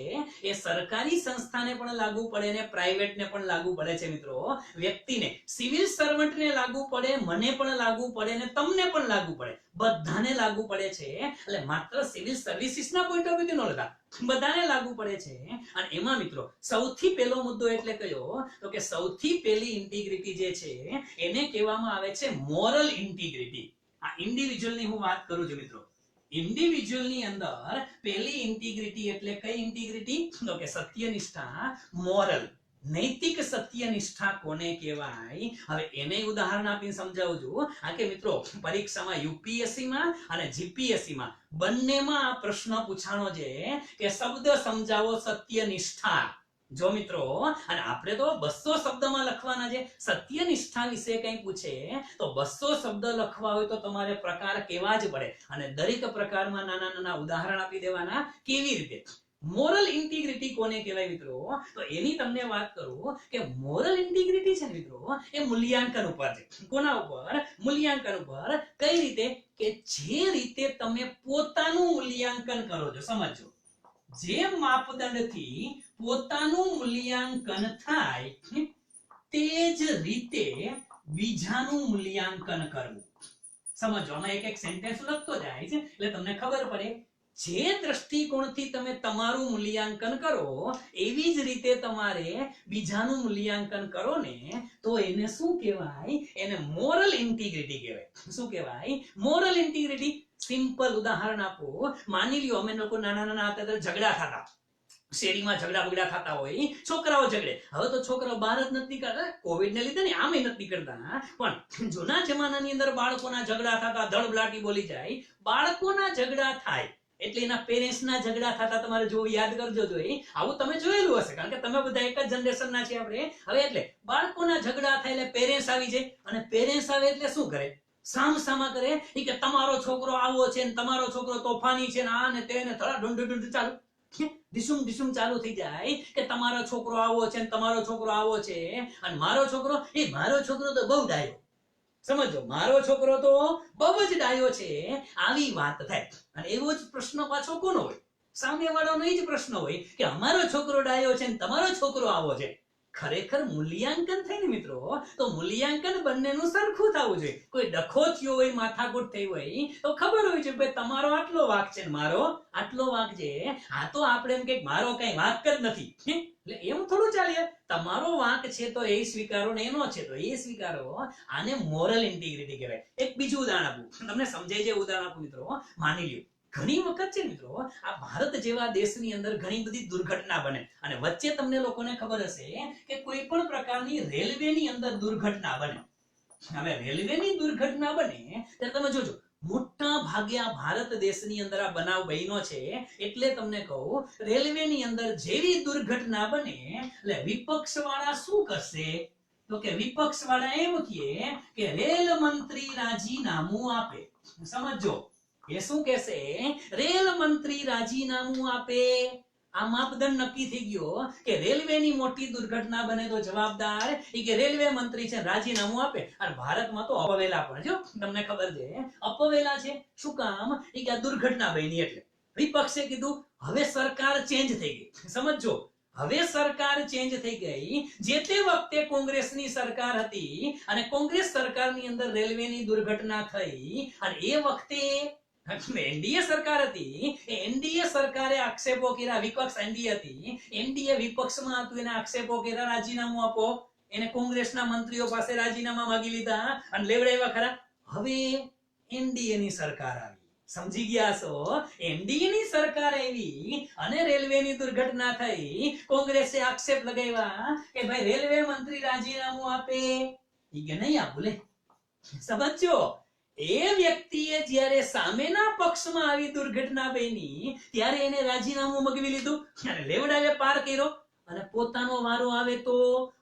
એ સરકારી સંસ્થાને પણ લાગુ પડે ને પ્રાઇવેટને પણ લાગુ પડે છે મિત્રો. વ્યક્તિને, સિવિલ સર્વન્ટને લાગુ પડે, મને પણ લાગુ પડે ને તમને પણ લાગુ પડે, બધાને લાગુ પડે છે. એટલે માત્ર સિવિલ સર્વિસીસના પોઈન્ટ ઓફ વ્યૂથી ન લેતા, બધાને લાગુ પડે છે. અને એમાં મિત્રો સૌથી પહેલો મુદ્દો એટલે કયો? તો કે સૌથી પહેલી ઇન્ટિગ્રિટી જે છે એને કહેવામાં આવે છે મોરલ ઇન્ટિગ્રિટી. આ ઇન્ડિવિડ્યુઅલની હું વાત કરું છું મિત્રો. ઇન્ડિવિડ્યુઅલ ની અંદર પહેલી ઇન્ટિગ્રિટી એટલે કઈ ઇન્ટિગ્રિટી? તો કે સત્યનિષ્ઠા, મોરલ, નૈતિક સત્યનિષ્ઠા કોને કહેવાય? હવે એને ઉદાહરણ આપીને સમજાવું છું. આ કે મિત્રો પરીક્ષામાં યુપીએસસી માં અને જીપીએસસી માં બંનેમાં આ પ્રશ્ન પૂછાણો છે કે શબ્દ સમજાવો સત્યનિષ્ઠા. જો મિત્રો, અને આપણે તો 200 શબ્દમાં લખવાના છે. સત્યનિષ્ઠા વિશે કંઈ પૂછે તો 200 શબ્દ લખવા હોય તો તમારે પ્રકાર કેવા જ પડે, અને દરેક પ્રકારમાં નાના નાના ઉદાહરણ આપી દેવાના. કેવી રીતે? મોરલ ઇન્ટિગ્રિટી કોને કહેવાય મિત્રો? તો એની તમને વાત કરું કે મોરલ ઇન્ટિગ્રિટી છે ને મિત્રો, એ મૂલ્યાંકન ઉપર છે. કોના ઉપર? મૂલ્યાંકન ઉપર. કઈ રીતે? કે જે રીતે તમે પોતાનું મૂલ્યાંકન કરો છો, સમજો, જે માપદંડથી પોતાનું મૂલ્યાંકન થાય તે જ રીતે બીજાનું મૂલ્યાંકન કરવું. સમજો, આમાં એક એક સેન્ટેન્સ લખતો જાય છે એટલે તમને ખબર પડે. જે દ્રષ્ટિકોણથી તમે તમારું મૂલ્યાંકન કરો એવી જ રીતે તમારે બીજાનું મૂલ્યાંકન કરો ને તો એને શું કહેવાય? એને મોરલ ઇન્ટિગ્રિટી કહેવાય. શું કહેવાય? Moral integrity. સિમ્પલ ઉદાહરણ આપો. માની લ્યો અમે લોકો નાના નાના હતા ત્યારે ઝઘડા થતા, શેરીમાં ઝઘડા બગડા થતા હોય, છોકરાઓ ઝઘડે. હવે તો છોકરાઓ બહાર જ નથી નીકળતા, કોવિડ ને લીધે ને આમે નથી નીકળતા. પણ જૂના જમાનાની અંદર બાળકોના ઝઘડા થતા, ધડબલાટી બોલી જાય. બાળકોના ઝઘડા થાય એટલે એના પેરેન્ટ્સના ઝઘડા થતા તમારે જો યાદ કરજો. જોઈ આવું તમે જોયેલું હશે, કારણ કે તમે બધા એક જ જનરેશનના છે આપણે. હવે એટલે બાળકોના ઝઘડા થાય એટલે પેરેન્ટ્સ આવી જાય, અને પેરેન્ટ્સ આવે એટલે શું કરે? સામસામા કરે કે તમારો છોકરો આવો છે ને તમારો છોકરો તોફાની છે ને આ ને તે ને થોડા ઢૂંઢ ચાલુ, ડિસુમ ચાલુ થઈ જાય કે તમારો છોકરો આવો છે ને તમારો છોકરો આવો છે, અને મારો છોકરો તો બહુ ડાયો. સમજો, મારો છોકરો તો બહુ જ ડાયો છે. આવી વાત થાય. અને એવો જ પ્રશ્ન પાછો કોનો હોય? સામે વાળાનો એ જ પ્રશ્ન હોય કે અમારો છોકરો ડાયો છે ને તમારો છોકરો આવો છે. ખરેખર મૂલ્યાંકન થાય ને મિત્રો, તો મૂલ્યાંકન બંનેનું સરખું થવું જોઈએ. કોઈ ડખો થયો હોય, માથાકૂટ થઈ હોય તો ખબર હોય છે ભાઈ તમારો આટલો વાંક છે ને મારો આટલો વાંક છે. આ તો આપણે એમ કે મારો કઈ વાંક જ નથી, એટલે એમ થોડું ચાલે. તમારો વાંક છે તો એ સ્વીકારો ને એનો છે તો એ સ્વીકારો. આને મોરલ ઇન્ટિગ્રિટી કહેવાય. એક બીજું ઉદાહરણ આપું તમને સમજાય છે. ઉદાહરણ આપું મિત્રો. માની લ્યો ઘણી વખત છે મિત્રો આ ભારત જેવા દેશની અંદર ઘણી બધી દુર્ઘટના બને અને વચ્ચે તમને લોકોને ખબર હશે કે કોઈ પણ પ્રકારની રેલવેની અંદર દુર્ઘટના બને. હવે રેલવેની દુર્ઘટના બને ત્યારે તમે જોજો મોટા ભાગે આ ભારત દેશની અંદર આ બનાવ બન્યો છે. એટલે તમને કહું રેલવેની અંદર જેવી દુર્ઘટના બને એટલે વિપક્ષ વાળા શું કરશે તો કે વિપક્ષ વાળા એમ કહે કે રેલ મંત્રી રાજીનામું આપે. સમજો એ શું કહેશે રેલ મંત્રી રાજીનામું આપે. આ માપદંડ નક્કી થઈ ગયો કે રેલવેની મોટી દુર્ઘટના બને તો જવાબદાર એ કે રેલવે મંત્રી છે રાજીનામું આપે. અને ભારતમાં તો અપવેલા પણ જો તમને ખબર છે અપવેલા છે. શું કામ એ કે આ દુર્ઘટના બની એટલે વિપક્ષે કીધું હવે સરકાર ચેન્જ થઈ ગઈ. સમજો હવે સરકાર ચેન્જ થઈ ગઈ. જે તે વખતે કોંગ્રેસની સરકાર હતી અને કોંગ્રેસ સરકારની અંદર રેલવેની દુર્ઘટના થઈ અને એ વખતે એનડીએ સરકાર હતી. એનડીએ સરકારે આક્ષેપો કર્યા. વિપક્ષ એનડીએ હતી. એનડીએ વિપક્ષમાં હતું એને આક્ષેપો કર્યા રાજીનામું આપો. એને કોંગ્રેસના મંત્રીઓ પાસે રાજીનામા માંગી લીધા અને લેવડાવ્યા ખરા. હવે એનડીએ ની સરકાર આવી. સમજી ગયા છો એનડીએ ની સરકાર આવી અને રેલવેની દુર્ઘટના થઈ. કોંગ્રેસે આક્ષેપ લગાવ્યા કે ભાઈ રેલવે મંત્રી રાજીનામું આપે. ઈ કે નહીં આપું લે. સમજો એ વ્યક્તિએ જ્યારે સામેના પક્ષમાં આવી દુર્ઘટના બની ત્યારે એને રાજીનામું મગવી લીધું અને લેવડાવે પાર કર્યો. અને પોતાનો વારો આવે તો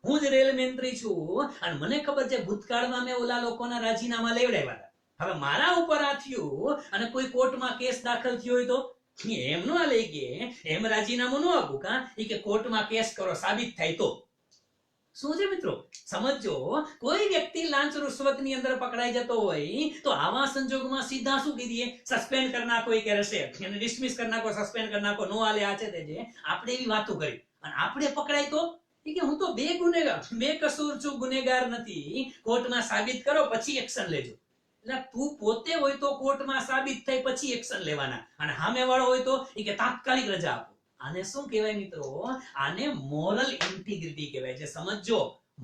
હું જ રેલ મંત્રી છું અને મને ખબર છે ભૂતકાળમાં મેં ઓલા લોકોના રાજીનામા લેવડાવ્યા હતા. હવે મારા ઉપર આ થયું અને કોઈ કોર્ટમાં કેસ દાખલ થયો હોય તો એમ નો લઈ ગયે એમ રાજીનામું ન આપું કા ઈ કે કોર્ટમાં કેસ કરો સાબિત થાય તો. શું છે મિત્રો સમજો કોઈ વ્યક્તિ લાંચ રૂશ્વતની અંદર પકડાઈ જતો હોય તો આવા સંજોગોમાં સીધા શું કીધીએ સસ્પેન્ડ કરી નાખો કે રહેશે એને ડિસમિસ કરી નાખો સસ્પેન્ડ કરી નાખો નો આલે આ છે તે જે આપણે એવી વાતો કરી અને આપણે પકડાય તો કે હું તો બે કસૂર છું ગુનેગાર નથી. કોર્ટમાં સાબિત કરો પછી એક્શન લેજો. એટલે તું પોતે હોય તો કોર્ટમાં સાબિત થાય પછી એક્શન લેવાના અને સામેવાળો હોય તો એ કે તાત્કાલિક રજા આપો. આને શું કહેવાય મિત્રો આને મોરલ ઇન્ટિગ્રિટી કહેવાય છે. સમજો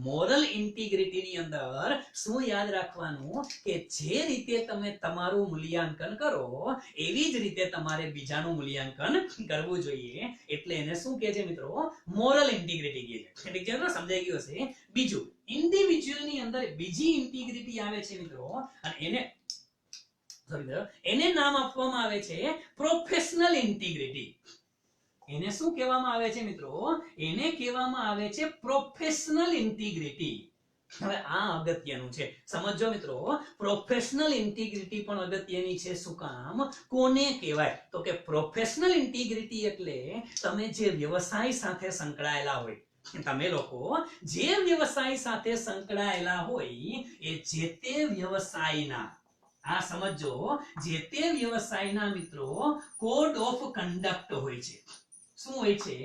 મોરલ ઇન્ટિગ્રિટી ની અંદર શું યાદ રાખવાનું કે જે રીતે તમે તમારું મૂલ્યાંકન કરો એવી જ રીતે તમારે બીજાનું મૂલ્યાંકન કરવું જોઈએ. એટલે એને શું કહે છે મિત્રો મોરલ ઇન્ટિગ્રિટી કહે છે. ઠીક છે મિત્રો સમજાઈ ગયું હશે. બીજું ઇન્ડિવિડ્યુઅલ ની અંદર બીજી ઇન્ટિગ્રિટી આવે છે મિત્રો અને એને નામ આપવામાં આવે છે પ્રોફેશનલ ઇન્ટિગ્રિટી. એને શું કહેવામાં આવે છે મિત્રો એને કહેવામાં આવે છે પ્રોફેશનલ ઇન્ટિગ્રિટી. હવે આ અગત્યનું છે સમજો મિત્રો પ્રોફેશનલ ઇન્ટિગ્રિટી પણ અગત્યની છે. શું કામ કોને કહેવાય તો કે પ્રોફેશનલ ઇન્ટિગ્રિટી એટલે તમે જે વ્યવસાય સાથે સંકળાયેલા હોય તમે લોકો જે વ્યવસાય સાથે સંકળાયેલા હોય એ જે તે વ્યવસાયના આ સમજો જે તે વ્યવસાયના મિત્રો કોડ ઓફ કન્ડક્ટ હોય છે. શું હોય છે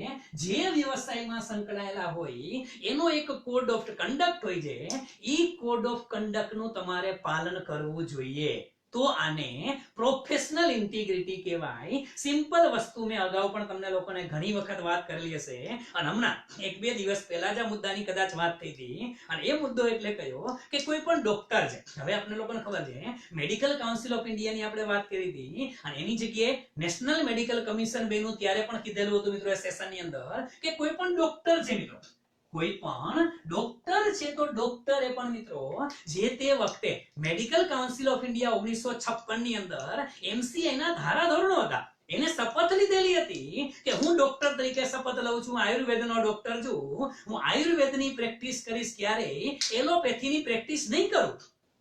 જે વ્યવસાયમાં સંકળાયેલા હોય એનો એક કોડ ઓફ કન્ડક્ટ હોય છે. ઈ કોડ ઓફ કન્ડક્ટ નું તમારે પાલન કરવું જોઈએ. તો આને પ્રોફેશનલ ઇન્ટિગ્રિટી કહેવાય. સિમ્પલ વસ્તુ મેં અગાઉ પણ તમને લોકોને ઘણી વખત વાત કરેલી હશે અને હમણાં એક બે દિવસ પહેલા જ આ મુદ્દાની કદાચ વાત થઈ હતી અને એ મુદ્દો એટલે કયો કે કોઈ પણ ડોક્ટર છે. હવે આપણે લોકોને ખબર છે મેડિકલ કાઉન્સિલ ઓફ ઇન્ડિયાની આપણે વાત કરી હતી અને એની જગ્યાએ નેશનલ મેડિકલ કમિશન બન્યું ત્યારે પણ કીધેલું હતું મિત્રો સેશનની અંદર કે કોઈ પણ ડોક્ટર છે મિત્રો કોઈ પણ ડોક્ટર છે તો ડોક્ટરે પણ મિત્રો જે તે વખતે મેડિકલ કાઉન્સિલ ઓફ ઇન્ડિયા 1956 ની અંદર એમસીઆઈ ના ધારા ધોરણો હતા. એને શપથ લીધેલી હતી કે હું ડોક્ટર તરીકે શપથ લઉં છું આયુર્વેદનો ડોક્ટર છું. હું આયુર્વેદની પ્રેક્ટિસ કરીશ ક્યારેય એલોપેથીની પ્રેક્ટિસ નહીં કરું.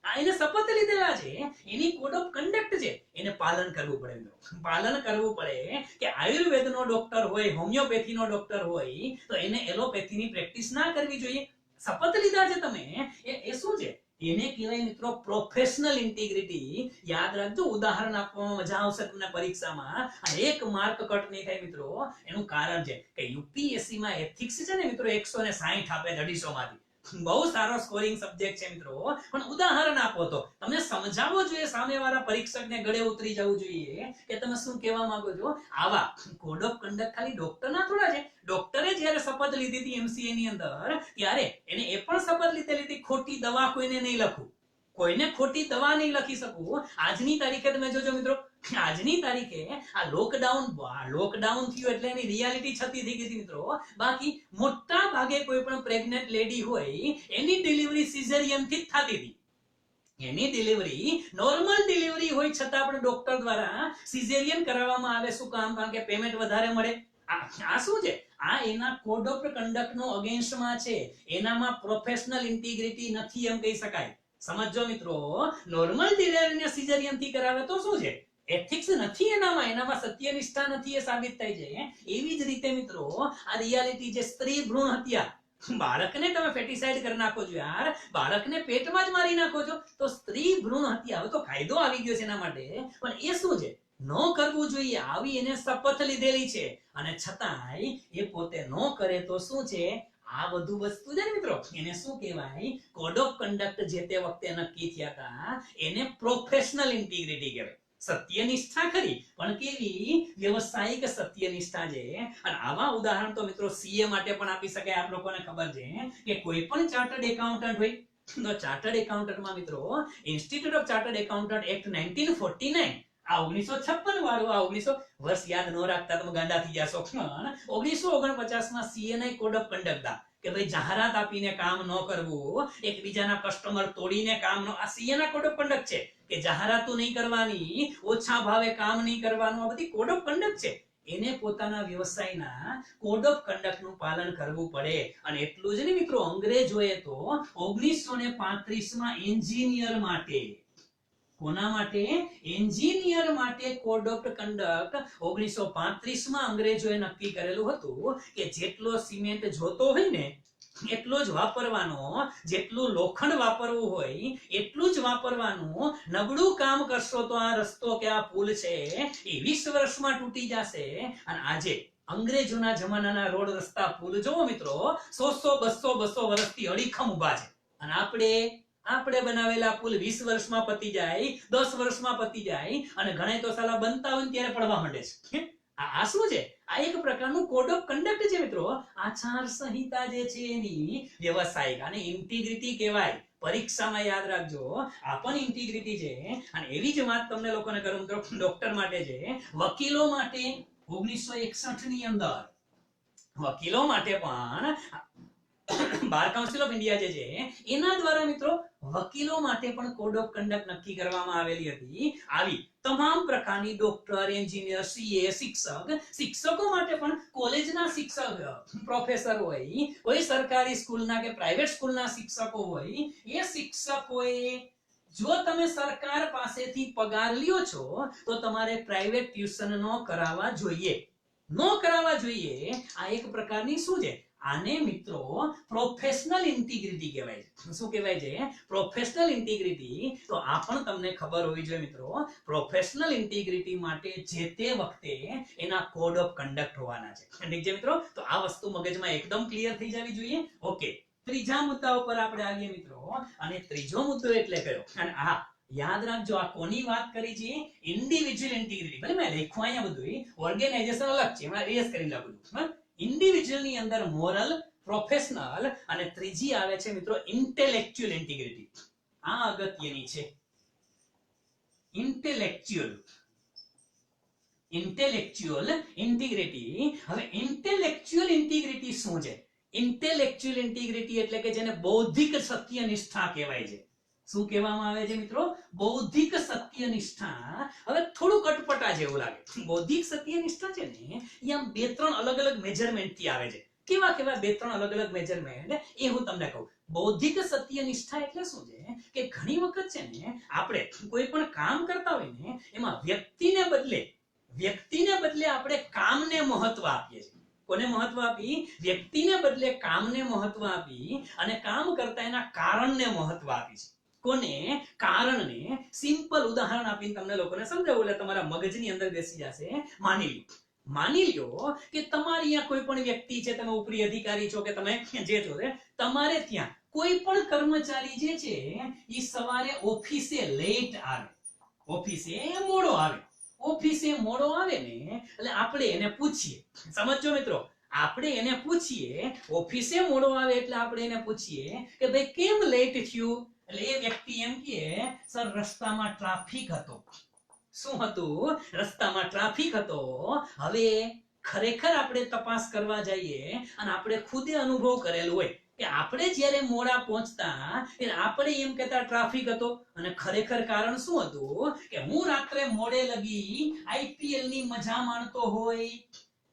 એને શપથ લીધેલા છે. એની કોડ ઓફ કન્ડક્ટ છે એને પાલન કરવું પડે મિત્રો. પાલન કરવું પડે કે આયુર્વેદનો ડોક્ટર હોય હોમિયોપેથીનો ડોક્ટર હોય તો એને એલોપેથીની પ્રેક્ટિસ ના કરવી જોઈએ. શપથ લીધા છે તમે એ શું છે એને કહેવાય મિત્રો પ્રોફેશનલ ઇન્ટિગ્રિટી. યાદ રાખજો ઉદાહરણ આપવામાં મજા આવશે તમને પરીક્ષામાં અને એક માર્ક કટ નહીં થાય મિત્રો. એનું કારણ છે કે યુપીએસસી માં એથિક્સ છે ને મિત્રો 160 આપે 250 માંથી. બહુ સારો સ્કોરિંગ સબ્જેક્ટ છે મિત્રો પણ ઉદાહરણ આપો તો તમને સમજાવવો જોઈએ સામેવાળા પરીક્ષકને ગળે ઉતરી જવું જોઈએ કે તમે શું કહેવા માંગો છો. આવા કોડ ઓફ કન્ડક્ટ ખાલી ડોક્ટરના થોડા છે. ડોક્ટરે જ્યારે શપથ લીધી હતી એમસીએ ની અંદર ત્યારે એને એ પણ શપથ લીધેલી હતી ખોટી દવા કોઈને નહીં લખું. કોઈને ખોટી દવા નહીં લખી શકું. આજની તારીખે તમે જોજો મિત્રો, આજની તારીખે આ લોકડાઉન થયું એટલે એની રિયાલિટી છતી થઈ ગઈ હતી મિત્રો. બાકી મોટા ભાગે કોઈ પણ પ્રેગ્નન્ટ લેડી હોય એની ડિલિવરી સિઝેરિયન થી જ થતી હતી. એની ડિલિવરી નોર્મલ ડિલિવરી હોય છતાં પણ ડોક્ટર દ્વારા સિઝેરિયન કરાવવામાં આવે. શું કામ? કારણ કે પેમેન્ટ વધારે મળે. આ શું છે? આ એના કોડ ઓફ કન્ડક્ટ નો અગેન્સ્ટમાં છે. એનામાં પ્રોફેશનલ ઇન્ટિગ્રિટી નથી એમ કહી શકાય. સમજો મિત્રો, નોર્મલ ડિલિવરીને સિઝેરિયન થી કરાવે તો શું છે? એથિક્સ નથી એનામાં સત્યનિષ્ઠા નથી, એ સાબિત થાય છે. એવી જ રીતે મિત્રો આ રિયાલિટી જે સ્ત્રી ભ્રૂણ હત્યા, બાળકને તમે ફેટિસાઇડ કરી નાખો છો યાર, બાળકને પેટમાં જ મારી નાખો છો, તો સ્ત્રી ભ્રૂણ હત્યા. હવે તો કાયદો આવી ગયો છે એના માટે, પણ એ શું છે? ન કરવું જોઈએ. આવી એને શપથ લીધેલી છે અને છતાંય એ પોતે ન કરે તો શું છે? આ બધું વસ્તુ છે ને મિત્રો, એને શું કહેવાય? કોડ ઓફ કન્ડક્ટ જે તે વખતે નક્કી થયા હતા એને પ્રોફેશનલ ઇન્ટિગ્રિટી કહેવાય. સત્યનિષ્ઠા ખરી, પણ કેવી? વ્યવસાયિક સત્યનિષ્ઠા છે. અને આવા ઉદાહરણ તો મિત્રો સીએ માટે પણ આપી શકાય. આપ લોકોને ખબર છે કે કોઈ પણ ચાર્ટર્ડ એકાઉન્ટન્ટ હોય તો ચાર્ટર્ડ એકાઉન્ટન્ટમાં મિત્રો institute of chartered accountant act 1949, આ 1956 વાળું, આ 1900 વર્ષ યાદ ન રાખતા તમે ગાંડા થઈ જશો. 1949 માં સીએ કોડ ઓફ કન્ડક્ટ કે ભાઈ જાહેરાત આપીને કામ ન કરવું, એકબીજાના કસ્ટમર તોડીને કામ ન, આ સીએ ના કોડ ઓફ કન્ડક્ટ છે કે જાહેરાતો નહીં કરવાની, ઓછા ભાવે કામ નહીં કરવાનું. આ બધી કોડ ઓફ કન્ડક્ટ છે. એને પોતાના વ્યવસાયના કોડ ઓફ કન્ડક્ટ નું પાલન કરવું પડે. અને એટલું જ ને મિત્રો, અંગ્રેજોએ તો 1935 માં એન્જિનિયર માટે, કોના માટે? એન્જિનિયર માટે કોડ ઓફ કન્ડક્ટ 1935 માં અંગ્રેજોએ નક્કી કરેલું હતું કે જેટલો સિમેન્ટ જોતો હોય ને એટલો જ વાપરવાનો, જેટલું લોખંડ વાપરવું હોય એટલું જ વાપરવાનું. નબળું કામ કરશો તો આ રસ્તો કે આ પુલ છે એ 20 વર્ષમાં તૂટી જશે. અને આજે અંગ્રેજોના જમાનાના રોડ, રસ્તા, પુલ જોવો મિત્રો, 100 200 વર્ષથી અડીખમ ઉભા છે. અને આપણે બનાવેલા પુલ 20 વર્ષમાં પતી જાય, 10 વર્ષમાં પતી જાય, અને ઘણા તો સાલા બનતા હોય ત્યારે પડવા માંડે છે. આ શું છે? આ એક પ્રકારનું કોડ ઓફ કન્ડક્ટ છે મિત્રો. આચાર સંહિતા જે છે એની વ્યવસાયિક, અને ઇન્ટિગ્રિટી કહેવાય. પરીક્ષામાં યાદ રાખજો, આ પણ ઇન્ટિગ્રિટી છે. અને એવી જ વાત તમને લોકોને કરું મિત્રો, ડોક્ટર માટે છે, વકીલો માટે 1961 ની અંદર વકીલો માટે પણ બાર કાઉન્સિલ ઓફ ઇન્ડિયા જે છે એના દ્વારા મિત્રો વકીલો માટે પણ કોડ ઓફ કન્ડક્ટ નક્કી કરવામાં આવેલી હતી. આવી તમામ પ્રકારની ડોક્ટર, એન્જિનિયર, સીએ, શિક્ષકો માટે પણ કોલેજના શિક્ષક, પ્રોફેસર હોય, કોઈ સરકારી સ્કૂલના કે પ્રાઇવેટ સ્કૂલના શિક્ષકો હોય, એ શિક્ષકોએ જો તમે સરકાર પાસેથી પગાર લ્યો છો તો તમારે પ્રાઇવેટ ટ્યુશન ન કરાવવા જોઈએ. આ એક પ્રકારની શું છે? આને મિત્રો પ્રોફેશનલ ઇન્ટિગ્રિટી કહેવાય છે. શું કહેવાય છે? Professional integrity. તો આ પણ તમને ખબર હોવી જોઈએ મિત્રો, પ્રોફેશનલ ઇન્ટિગ્રિટી માટે જે તે વખતે એના કોડ ઓફ કન્ડક્ટ હોવાના છે. ઠીક છે મિત્રો? તો આ વસ્તુ મગજમાં એકદમ ક્લિયર થઈ જવી જોઈએ. ઓકે, ત્રીજા મુદ્દા ઉપર આપણે આવીએ મિત્રો, અને ત્રીજો મુદ્દો એટલે કયો? અને યાદ રાખજો, આ કોની વાત કરી છે? Individual integrity. ભલે મેં લખ્યું અહીંયા બધું, ઓર્ગેનાઇઝેશન અલગ છે, એમાં રેસ કરી લાગુ. ઇન્ડિવિડ્યુઅલ ની અંદર મોરલ, પ્રોફેશનલ, અને ત્રીજી આવે છે મિત્રો ઇન્ટેલેક્ચ્યુઅલ ઇન્ટિગ્રિટી. આ અગત્યની છે. Intellectual integrity. હવે ઇન્ટેલેક્ચ્યુઅલ ઇન્ટિગ્રિટી શું છે? ઇન્ટેલેક્ચ્યુઅલ ઇન્ટિગ્રિટી એટલે કે જેને બૌદ્ધિક સત્યનિષ્ઠા કહેવાય છે. શું કહેવામાં આવે છે મિત્રો? બૌદ્ધિક સત્યનિષ્ઠા. હવે થોડુંક અટપટા જેવું લાગે. બૌદ્ધિક સત્યનિષ્ઠા છે ને, એ આમ 2-3 અલગ અલગ મેજરમેન્ટ થી આવે છે. કેવા 2-3 અલગ અલગ મેજરમેન્ટ એ હું તમને કહું. બૌદ્ધિક સત્યનિષ્ઠા એટલે શું છે કે ઘણી વખત છે ને આપણે કોઈ પણ કામ કરતા હોય ને એમાં વ્યક્તિને બદલે આપણે કામને મહત્વ આપીએ છીએ. કોને મહત્વ આપી? વ્યક્તિને બદલે કામને મહત્વ આપી, અને કામ કરતા એના કારણને મહત્વ આપી છે. કોને? કારણને. સિમ્પલ ઉદાહરણ આપીને તમને લોકોને સમજાવું એટલે તમારા મગજની અંદર બેસી જશે. માની લ્યો કે તમારે અહીંયા કોઈ પણ વ્યક્તિ છે, તમે ઉપરી અધિકારી છો કે તમે જે છો, તમારે ત્યાં કોઈ પણ કર્મચારી જે છે એ સવારે ઓફિસે લેટ આવે, ઓફિસે મોડો આવે ને એટલે આપણે એને પૂછીએ. સમજો મિત્રો, આપણે એને પૂછીએ, ઓફિસે મોડો આવે એટલે આપણે એને પૂછીએ કે ભાઈ કેમ લેટ થયું? એટલે એ વ્યક્તિ એમ કહે સર રસ્તામાં ટ્રાફિક હતો. શું હતું? રસ્તામાં ટ્રાફિક હતો. હવે ખરેખર આપણે તપાસ કરવા જઈએ અને આપણે ખુદે અનુભવ કરેલો હોય કે આપણે જ્યારે મોડા પહોંચતા ત્યારે આપણે એમ કહેતા ટ્રાફિક હતો, અને ખરેખર કારણ શું હતું કે હું રાત્રે મોડે લગી આઈપીએલ ની મજા માણતો હોય.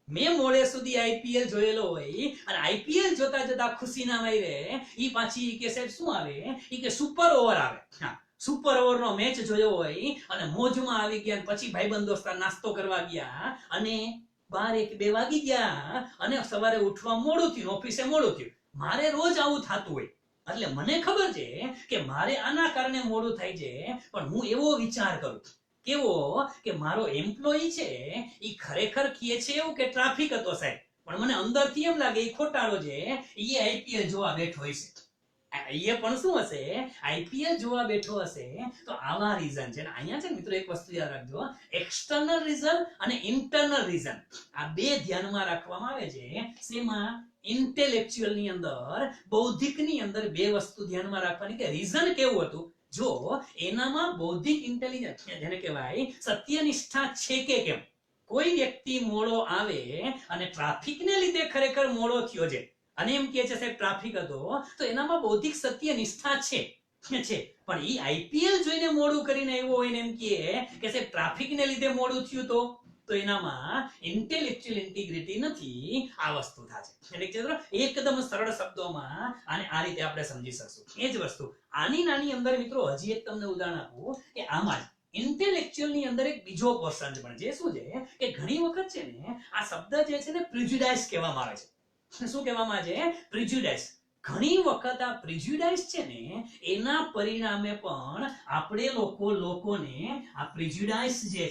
મેં મોડે સુધી આઈપીએલ જોયેલો હોય અને આઈપીએલ જોતા જોતા ખુશીના મારે ઈ પાછી કે સાહેબ શું આવે, ઈ કે સુપર ઓવર આવે. હા, સુપર ઓવર નો મેચ જોયો હોય અને મોજમાં આવી ગયા, પછી ભાઈબંધ દોસ્તાર નાસ્તો કરવા ગયા અને 12-1-2 વાગી ગયા અને સવારે ઉઠવા મોડું થયું, ઓફિસે મોડું થયું. મારે રોજ આવું થતું હોય એટલે મને ખબર છે કે મારે આના કારણે મોડું થાય છે, પણ હું એવો વિચાર કરું કેવો કે મારો એમ્પ્લોયી છે ઈ ખરેખર કહે છે એવું કે ટ્રાફિક હતો સાહેબ, પણ મને અંદરથી એમ લાગે ઈ ખોટાળો છે, ઈ આઈપીએલ જોવા બેઠો હશે. એ પણ શું હશે? આઈપીએલ જોવા બેઠો હશે. તો આવા રીઝન છે. અહીંયા છે મિત્રો એક વસ્તુ યાદ રાખજો, એક્સટર્નલ રીઝન અને ઇન્ટરનલ રીઝન આ બે ધ્યાનમાં રાખવામાં આવે છે. શેમાં? ઇન્ટેલેક્ચ્યુઅલ ની અંદર, બૌદ્ધિક ની અંદર બે વસ્તુ ધ્યાનમાં રાખવાની કે રીઝન કેવું હતું. જો એનામાં બૌદ્ધિક ઇન્ટેલિજન્સ જેને કહેવાય સત્યનિષ્ઠા છે કે કેમ, કોઈ વ્યક્તિ મોડો આવે અને ટ્રાફિકને લીધે ખરેખર મોડો થયો છે અને એમ કહે છે સાહેબ ટ્રાફિક હતો, તો એનામાં બૌદ્ધિક સત્યનિષ્ઠા છે. પણ ઈ આઈપીએલ જોઈને મોડું કરીને આવ્યો હોય ને એમ કહે કે સાહેબ ટ્રાફિકને લીધે મોડું થયું તો એનામાં ઇન્ટેલેક્ચ્યુઅલ ઇન્ટિગ્રિટી નથી. આ વસ્તુ થાય છે. એકદમ સરળ શબ્દોમાં આને આ રીતે આપણે સમજી શકશું. એ જ વસ્તુ આની નાની અંદર મિત્રો હજી એક તમને ઉદાહરણ આપું કે આમાં ઇન્ટેલેક્ચ્યુઅલ ની અંદર એક બીજો પોર્શન પણ છે. શું છે કે ઘણી વખત છે ને આ શબ્દ જે છે ને પ્રિજ્યુડાઇસ કહેવામાં આવે છે. શું કહેવામાં આવે છે? પ્રિજ્યુડાઇસ. ઘણી વખત આ પ્રિજ્યુડાઇસ છે ને એના પરિણામે પણ આપણે લોકોને આ પ્રિજ્યુડાઇસ જે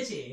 છે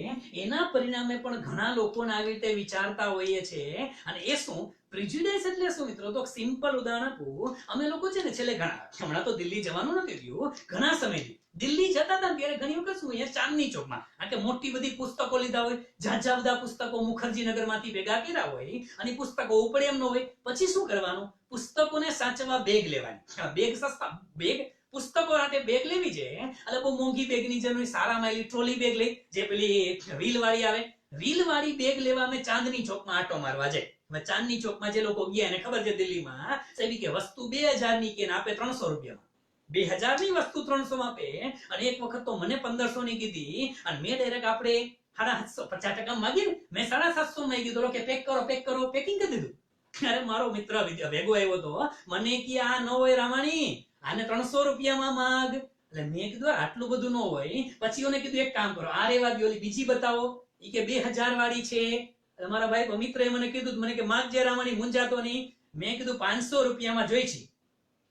એના પરિણામે પણ ઘણા લોકોને આવી રીતે વિચારતા હોઈએ છે. અને એ શું પ્રિજ્યુડાઇસ એટલે શું મિત્રો? તો સિમ્પલ ઉદાહરણ આપું. અમે લોકો છે ને છેલ્લે હમણાં તો દિલ્હી જવાનું નથી થયું, ઘણા સમયથી દિલ્હી જતા હતા ત્યારે ઘણી વખત શું અહીંયા ચાંદની ચોકમાં કારણ કે મોટી બધી પુસ્તકો લીધા હોય, ઝાઝા બધા પુસ્તકો મુખર્જીનગર માંથી ભેગા કર્યા હોય અને પુસ્તકો ઉપડે એમ ન હોય, પછી શું કરવાનું? પુસ્તકોને સાચવવા બેગ લેવાની. બેગ સસ્તા, બેગ પુસ્તકો માટે બેગ લેવી છે એટલે બહુ મોંઘી બેગની જરૂર, સારામાં એલી ટ્રોલી બેગ લઈ, જે પેલી વ્હીલ વાળી આવે, વ્હીલ વાળી બેગ લેવા અમે ચાંદની ચોકમાં આટો મારવા જાય. ચાંદની ચોકમાં જે લોકો ગયા એને ખબર છે દિલ્હીમાં સાહેબ કે વસ્તુ 2000 ની કે આપે 300 રૂપિયામાં, 2000 ની વસ્તુ 300 માં આપે. અને એક વખત તો મને 1500 ની કીધી અને મેં ડાયરેક્ટ આપણે 750 માંગી ને મેં 750 માં કીધું કે પેક કરો, પેકિંગ કરી દીધું. અરે મારો મિત્ર ભેગો આવ્યો તો મને કે આ ન હોય રામાણી, આને 300 રૂપિયામાં માંગ. એટલે મેં કીધું આટલું બધું ન હોય. પછી ઓને કીધું એક કામ કરો, આ રેવા દો, ઓલી બીજી બતાવો. ઈ કે 2000 વાળી છે. મારા ભાઈ મિત્રએ મને કીધું, મને કે માગજે રામાણી, મૂંઝાતો નહીં. મેં કીધું 500 રૂપિયામાં જોઈ છે,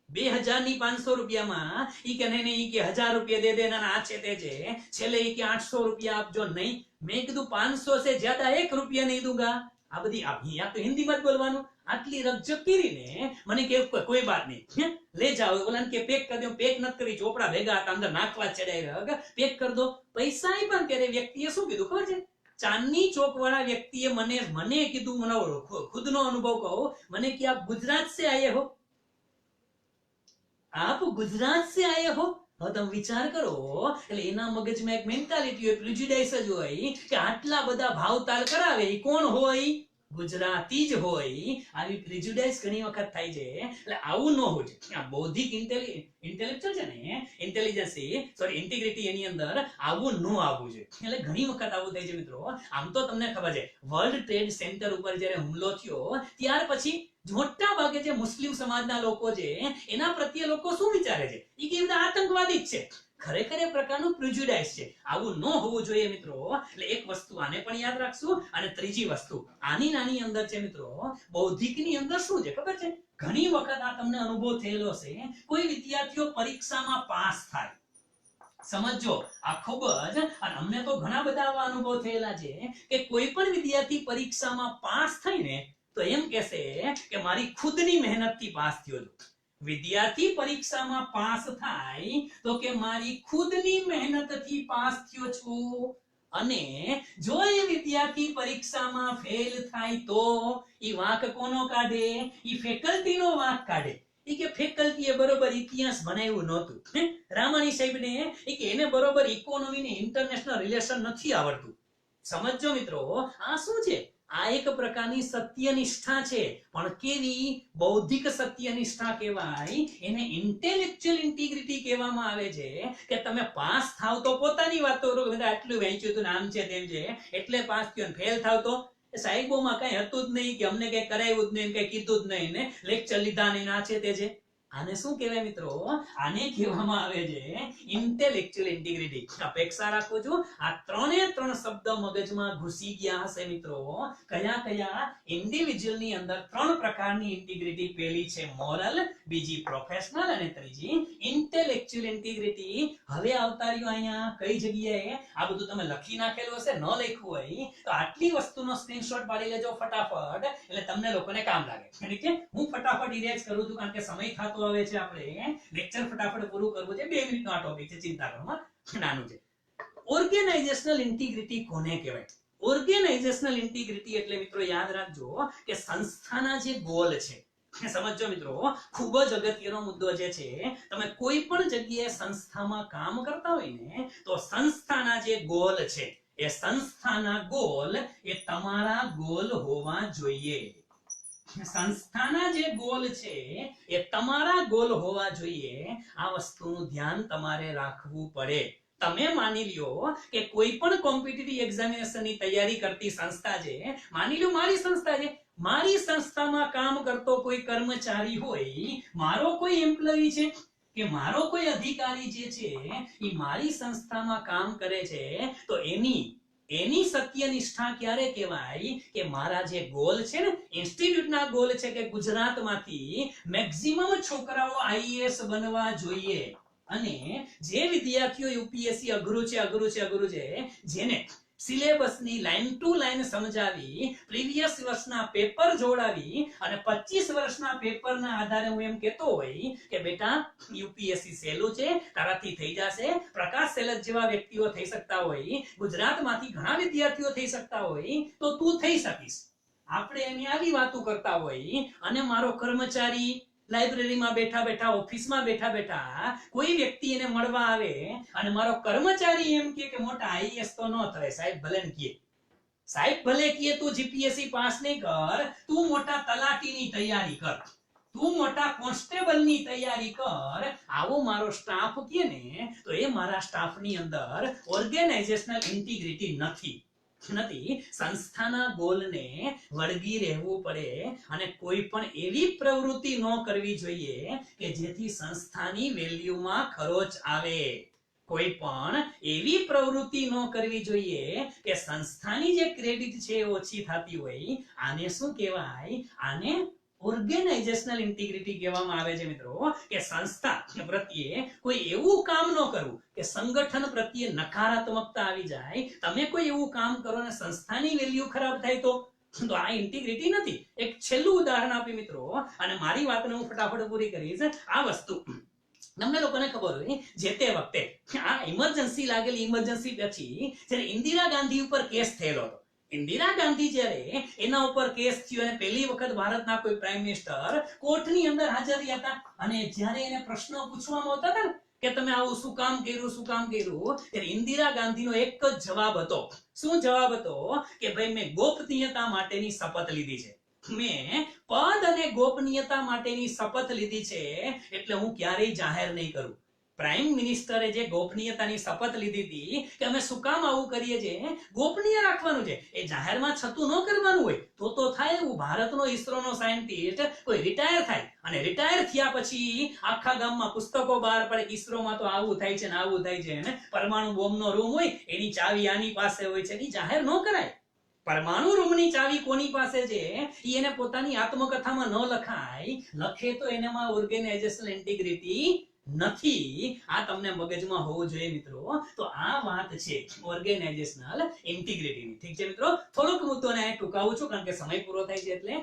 2000 ની 500 રૂપિયામાં. ઈ કે નહીં, ઈ કે 1000 રૂપિયા દે દે, ના આ છે તે છે. છેલ્લે ઈ કે 800 રૂપિયા આપજો. નહીં, મેં કીધું 500 से ज्यादा 1 રૂપિયા નહીં દૂંગા. આ બધી આ તો હિન્દીમાં જ બોલવાનું. આટલી રકજક કરીને મને કે કોઈ બાત નહીં, લે જાઓ. બોલાને કે પેક કરી દો. પેક નથી કરી, ચોપડા ભેગા હતા અંદર નાખવા ચડાવ્યા, પેક કરી દો. પૈસા આપ્યા ત્યારે વ્યક્તિએ શું કીધું ખબર છે? ચાંદની ચોક વાળા વ્યક્તિએ મને કીધું, મને ખુદનો અનુભવ કહો, મને કે આપ ગુજરાત से आए हो, आप गुजरात से आए हो. હવે તમે વિચાર કરો એટલે એના મગજમાં એક મેન્ટાલિટી હોય, પ્રિજ્યુડાઇસ જ હોય કે આટલા બધા ભાવતાલ કરાવે એ કોણ હોય? ગુજરાતી જ હોય. આવી પ્રિજ્યુડાઇસ ઘણી વખત થાય છે. એટલે આવું ન હોય. આ બૌદ્ધિક ઇન્ટેલેક્ચ્યુઅલ છે ને ઇન્ટેલિજન્સ સોરી ઇન્ટિગ્રિટી એની અંદર આવું ન આવવું જોઈએ. એટલે ઘણી વખત આવું થાય છે મિત્રો. આમ તો તમને ખબર છે વર્લ્ડ ટ્રેડ સેન્ટર ઉપર જ્યારે હુમલો થયો ત્યાર પછી મોટા ભાગે જે મુસ્લિમ સમાજના લોકો છે એના પ્રત્યે લોકો શું વિચારે છે? એ કે બધા આતંકવાદી જ છે. ખરેખર એ પ્રકારનું પ્રિજ્યુડાઇસ છે. આવું ન હોવું જોઈએ મિત્રો. એટલે એક વસ્તુ આને પણ યાદ રાખશું. અને ત્રીજી વસ્તુ આની નાની અંદર છે મિત્રો, બૌદ્ધિકની અંદર શું છે ખબર છે? ઘણી વખત આ તમને અનુભવ થયેલો છે. કોઈ વિદ્યાર્થીઓ પરીક્ષામાં પાસ થાય, સમજો આ ખૂબ જ, અને અમને તો ઘણા બધા આવા અનુભવ થયેલા છે કે કોઈ પણ વિદ્યાર્થી પરીક્ષામાં પાસ થઈને તો એમ કહેશે કે મારી ખુદની મહેનતથી પાસ થયો છું. વિદ્યાર્થી પરીક્ષામાં પાસ થાય તો કે મારી ખુદની મહેનતથી પાસ થયો છું. અને જો એ વિદ્યાર્થી પરીક્ષામાં ફેલ થાય તો ઈ વાંક કોનો કાઢે? ઈ ફેકલ્ટીનો વાંક કાઢે. ઈ કે ફેકલ્ટીએ બરોબર ઇતિહાસ ભણાવ્યું નહોતું. રામાણી સાહેબને ઈ કે એને બરોબર ઇકોનોમી ને ઇન્ટરનેશનલ રિલેશન નથી આવડતું. સમજો મિત્રો, આ શું છે? આ એક પ્રકારની સત્યનિષ્ઠા છે, પણ કેવી? બૌદ્ધિક સત્યનિષ્ઠા કહેવાય. એને ઇન્ટેલેક્ચ્યુઅલ ઇન્ટિગ્રિટી કહેવામાં આવે છે. કે તમે પાસ થાવ તો પોતાની વાતો કરો, આટલું વાંચ્યું હતું, નામ છે તેમ છે એટલે પાસ થયો, ફેલ થાવ તો સાહેબોમાં કઈ હતું જ નહીં, કે અમને કઈ કરાવ્યું જ નહીં, કઈ કીધું જ નહીં, ને લેક્ચર લીધા નહીં, આ છે તે છે. આને શું કહેવાય મિત્રો? આને કહેવામાં આવે છે ઇન્ટેલેક્ચ્યુઅલ ઇન્ટિગ્રિટી. અપેક્ષા રાખું છું આ ત્રણે ત્રણ શબ્દ મગજમાં ઘૂસી ગયા હશે મિત્રો. કયા કયા? ઇન્ડિવિડ્યુઅલ ની અંદર ત્રણ પ્રકારની ઇન્ટિગ્રિટી. પહેલી છે મોરલ, બીજી પ્રોફેશનલ, અને ત્રીજી ઇન્ટેલેક્ચ્યુઅલ ઇન્ટિગ્રિટી. હવે આવતા રહ્યો અહીંયા કઈ જગ્યાએ? આ બધું તમે લખી નાખેલું હશે, ન લખ્યું હોય તો આટલી વસ્તુનો સ્ક્રીનશોટ પાડી લેજો ફટાફટ, એટલે તમને લોકોને કામ લાગે. ઠીક છે, હું ફટાફટ ઇરેઝ કરું છું કારણ કે સમય થતો આવે છે, આપણે લેક્ચર ફટાફટ પૂરું કરવું છે. 2 મિનિટનો આ ટોપિક છે, ચિંતા કરો, નાનું છે. ઓર્ગેનાઇઝેશનલ ઇન્ટિગ્રિટી કોને કહેવાય? ઓર્ગેનાઇઝેશનલ ઇન્ટિગ્રિટી એટલે મિત્રો યાદ રાખજો કે સંસ્થાના જે ગોલ છે, સમજો મિત્રો, ખૂબ જ અગત્યનો મુદ્દો જે છે. તમે કોઈ પણ જગ્યાએ સંસ્થામાં કામ કરતા હોય ને તો સંસ્થાના જે ગોલ છે એ સંસ્થાના ગોલ એ તમારા ગોલ હોવા જોઈએ. સંસ્થાના જે ગોલ છે એ તમારા ગોલ હોવા જોઈએ. આ વસ્તુનું ધ્યાન તમારે રાખવું પડે. તમે માની લ્યો કે કોઈ પણ કોમ્પિટિટિવ એક્ઝામિનેશન ની તૈયારી કરતી સંસ્થા છે, માની લ્યો મારી સંસ્થા છે, મારી સંસ્થામાં કામ કરતો કોઈ કર્મચારી હોય, મારો કોઈ એમ્પ્લોયી છે કે મારો કોઈ અધિકારી જે છે એ મારી સંસ્થામાં કામ કરે છે, તો એની સત્યનિષ્ઠા ક્યારે કહેવાય? કે મારા જે ગોલ છે ને, ઇન્સ્ટિટ્યૂટના ગોલ છે કે ગુજરાતમાંથી મેક્સિમમ છોકરાઓ આઈએએસ બનવા જોઈએ. અને જે વિદ્યાર્થીઓ યુપીએસસી અઘરું છે, જેને સિલેબસની લાઈન ટુ લાઈન સમજાવી, પ્રીવિયસ વર્ષના પેપર જોડાવી અને 25 વર્ષના પેપરના આધારે હું એમ કહેતો હોય કે બેટા યુપીએસસી સહેલું છે, તારાથી થઈ જશે. પ્રકાશ સેલજ જેવા વ્યક્તિઓ થઈ શકતા હોય, ગુજરાતમાંથી ઘણા વિદ્યાર્થીઓ થઈ શકતા હોય, તો તું થઈ શકીશ. આપણે એની આવી વાતો કરતા હોય અને મારો કર્મચારી લાઇબ્રેરીમાં બેઠા બેઠા, ઓફિસમાં બેઠા બેઠા કોઈ વ્યક્તિ એને મળવા આવે અને મારો કર્મચારી એમ કે મોટા આઈએએસ તો ન થાય, સાહેબ ભલે ને કહે, સાહેબ ભલે કહે તું જીપીએસસી પાસ નહીં કર, તું મોટા તલાટીની તૈયારી કર, તું મોટા કોન્સ્ટેબલની તૈયારી કર, આવો મારો સ્ટાફ કહે ને, તો એ મારા સ્ટાફની અંદર ઓર્ગેનાઇઝેશનલ ઇન્ટિગ્રિટી નથી. સંસ્થાના ગોલને વળગી રહેવું પડે અને કોઈ પણ એવી પ્રવૃત્તિ ન કરવી જોઈએ કે જેથી સંસ્થાની વેલ્યુમાં ખરોચ આવે. કોઈ પણ એવી પ્રવૃત્તિ ન કરવી જોઈએ કે સંસ્થાની જે ક્રેડિટ છે એ ઓછી થતી હોય. આને શું કહેવાય? આને ઓર્ગેનાઇઝેશનલ ઇન્ટિગ્રિટી કહેવામાં આવે છે મિત્રો. કે સંસ્થા પ્રત્યે કોઈ એવું કામ ન કરવું કે સંગઠન પ્રત્યે નકારાત્મકતા આવી જાય. તમે કોઈ એવું કામ કરો ને સંસ્થાની વેલ્યુ ખરાબ થાય તો આ ઇન્ટિગ્રિટી નથી. એક છેલ્લું ઉદાહરણ આપી મિત્રો, અને મારી વાતને હું ફટાફટ પૂરી કરીશ. આ વસ્તુ તમને લોકોને ખબર હોય, જે તે વખતે આ ઇમરજન્સી લાગેલી, ઇમરજન્સી પછી જ્યારે ઇન્દિરા ગાંધી ઉપર કેસ થયેલો હતો, ઇન્દિરા ગાંધી જ્યારે એના ઉપર કેસ થયો અને પહેલી વખત ભારતના કોઈ પ્રાઇમ મિનિસ્ટર કોર્ટની અંદર હાજર હતા, અને જ્યારે એને પ્રશ્નો પૂછવામાં આવતા હતા કે તમે આવું શું કામ કર્યું, ત્યારે ઇન્દિરા ગાંધીનો એક જ જવાબ હતો. શું જવાબ હતો? કે ભાઈ મેં ગોપનીયતા માટેની શપથ લીધી છે, મેં પદ અને ગોપનીયતા માટેની શપથ લીધી છે, એટલે હું ક્યારેય જાહેર નહીં કરું. પ્રાઇમ મિનિસ્ટરે જે ગોપનીયતાની શપથ લીધી હતી કે અમે શું કામ આવું કરીએ છીએ, ગોપનીય રાખવાનું છે, એ જાહેરમાં છતું ન કરવાનું હોય. તો થાય એવું, ભારતનો ઈસરોનો સાયન્ટિસ્ટ કોઈ રિટાયર થાય અને રિટાયર થયા પછી આખા ગામમાં પુસ્તકો બહાર પડે કે ઈસરોમાં તો આવું થાય છે ને આવું થાય છે, ને પરમાણુ બોમ્બનો રૂમ હોય એની ચાવી આની પાસે હોય છે, એ જાહેર ન કરાય. પરમાણુ રૂમની ચાવી કોની પાસે છે એને પોતાની આત્મકથામાં ન લખાય. લખે તો એનામાં ઓર્ગેનાઇઝેશનલ ઇન્ટિગ્રિટી નથી. આ તમને મગજમાં હોવું જોઈએ મિત્રો. તો આ વાત છે ઓર્ગેનાઇઝેશનલ ઇન્ટિગ્રિટીની. ઠીક છે મિત્રો, થોડોક મુદ્દોને ટૂંકાવું છું કારણ કે સમય પૂરો થાય છે, એટલે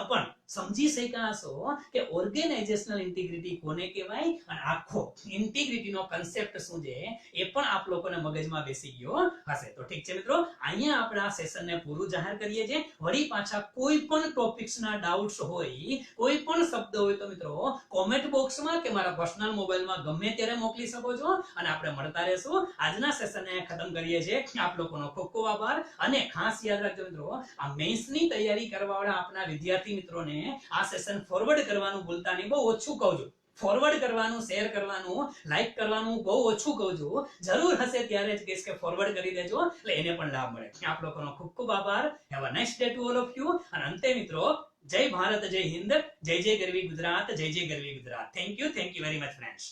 પણ સમજી શક્યા હશો કે ઓર્ગેનાઇઝેશનલ ઇન્ટિગ્રિટી કોને કહેવાય અને આખો ઇન્ટિગ્રિટીનો કન્સેપ્ટ શું છે એ પણ આપ લોકોને મગજમાં બેસી ગયો હશે. તો ઠીક છે મિત્રો, અહીંયા આપણે આ સેશનને પૂરું જાહેર કરીએ છીએ. વળી પાછા કોઈ પણ ટોપિક્સના ડાઉટ્સ હોય, કોઈ પણ શબ્દ હોય તો મિત્રો કોમેન્ટ બોક્સમાં કે મારા પર્સનલ મોબાઈલમાં ગમે ત્યારે મોકલી શકો છો અને આપણે મળતા રહેશું. આજના સેશનને ખતમ કરીએ છીએ. આપ લોકોનો ખૂબ ખૂબ આભાર અને ખાસ યાદ રાખજો મિત્રો, આ મેન્સની તૈયારી કરવા વાળા આપણા વિદ્યાર્થી મિત્રોને આ સેશન ફોરવર્ડ કરવાનું ભૂલતા નહીં. બહુ ઓછું કહું છું, ફોરવર્ડ કરવાનું, શેર કરવાનું, લાઈક કરવાનું બહુ ઓછું કહું છું. જરૂર હશે ત્યારે જ કહીશ કે ફોરવર્ડ કરી દેજો, એટલે એને પણ લાભ મળે. આપ લોકોનો ખૂબ ખૂબ આભાર. Have a nice day to all of you. અને અંતે મિત્રો, જય ભારત, જય હિન્દ, જય જય ગરવી ગુજરાત, જય જય ગરવી Gujarat. Thank you very much friends.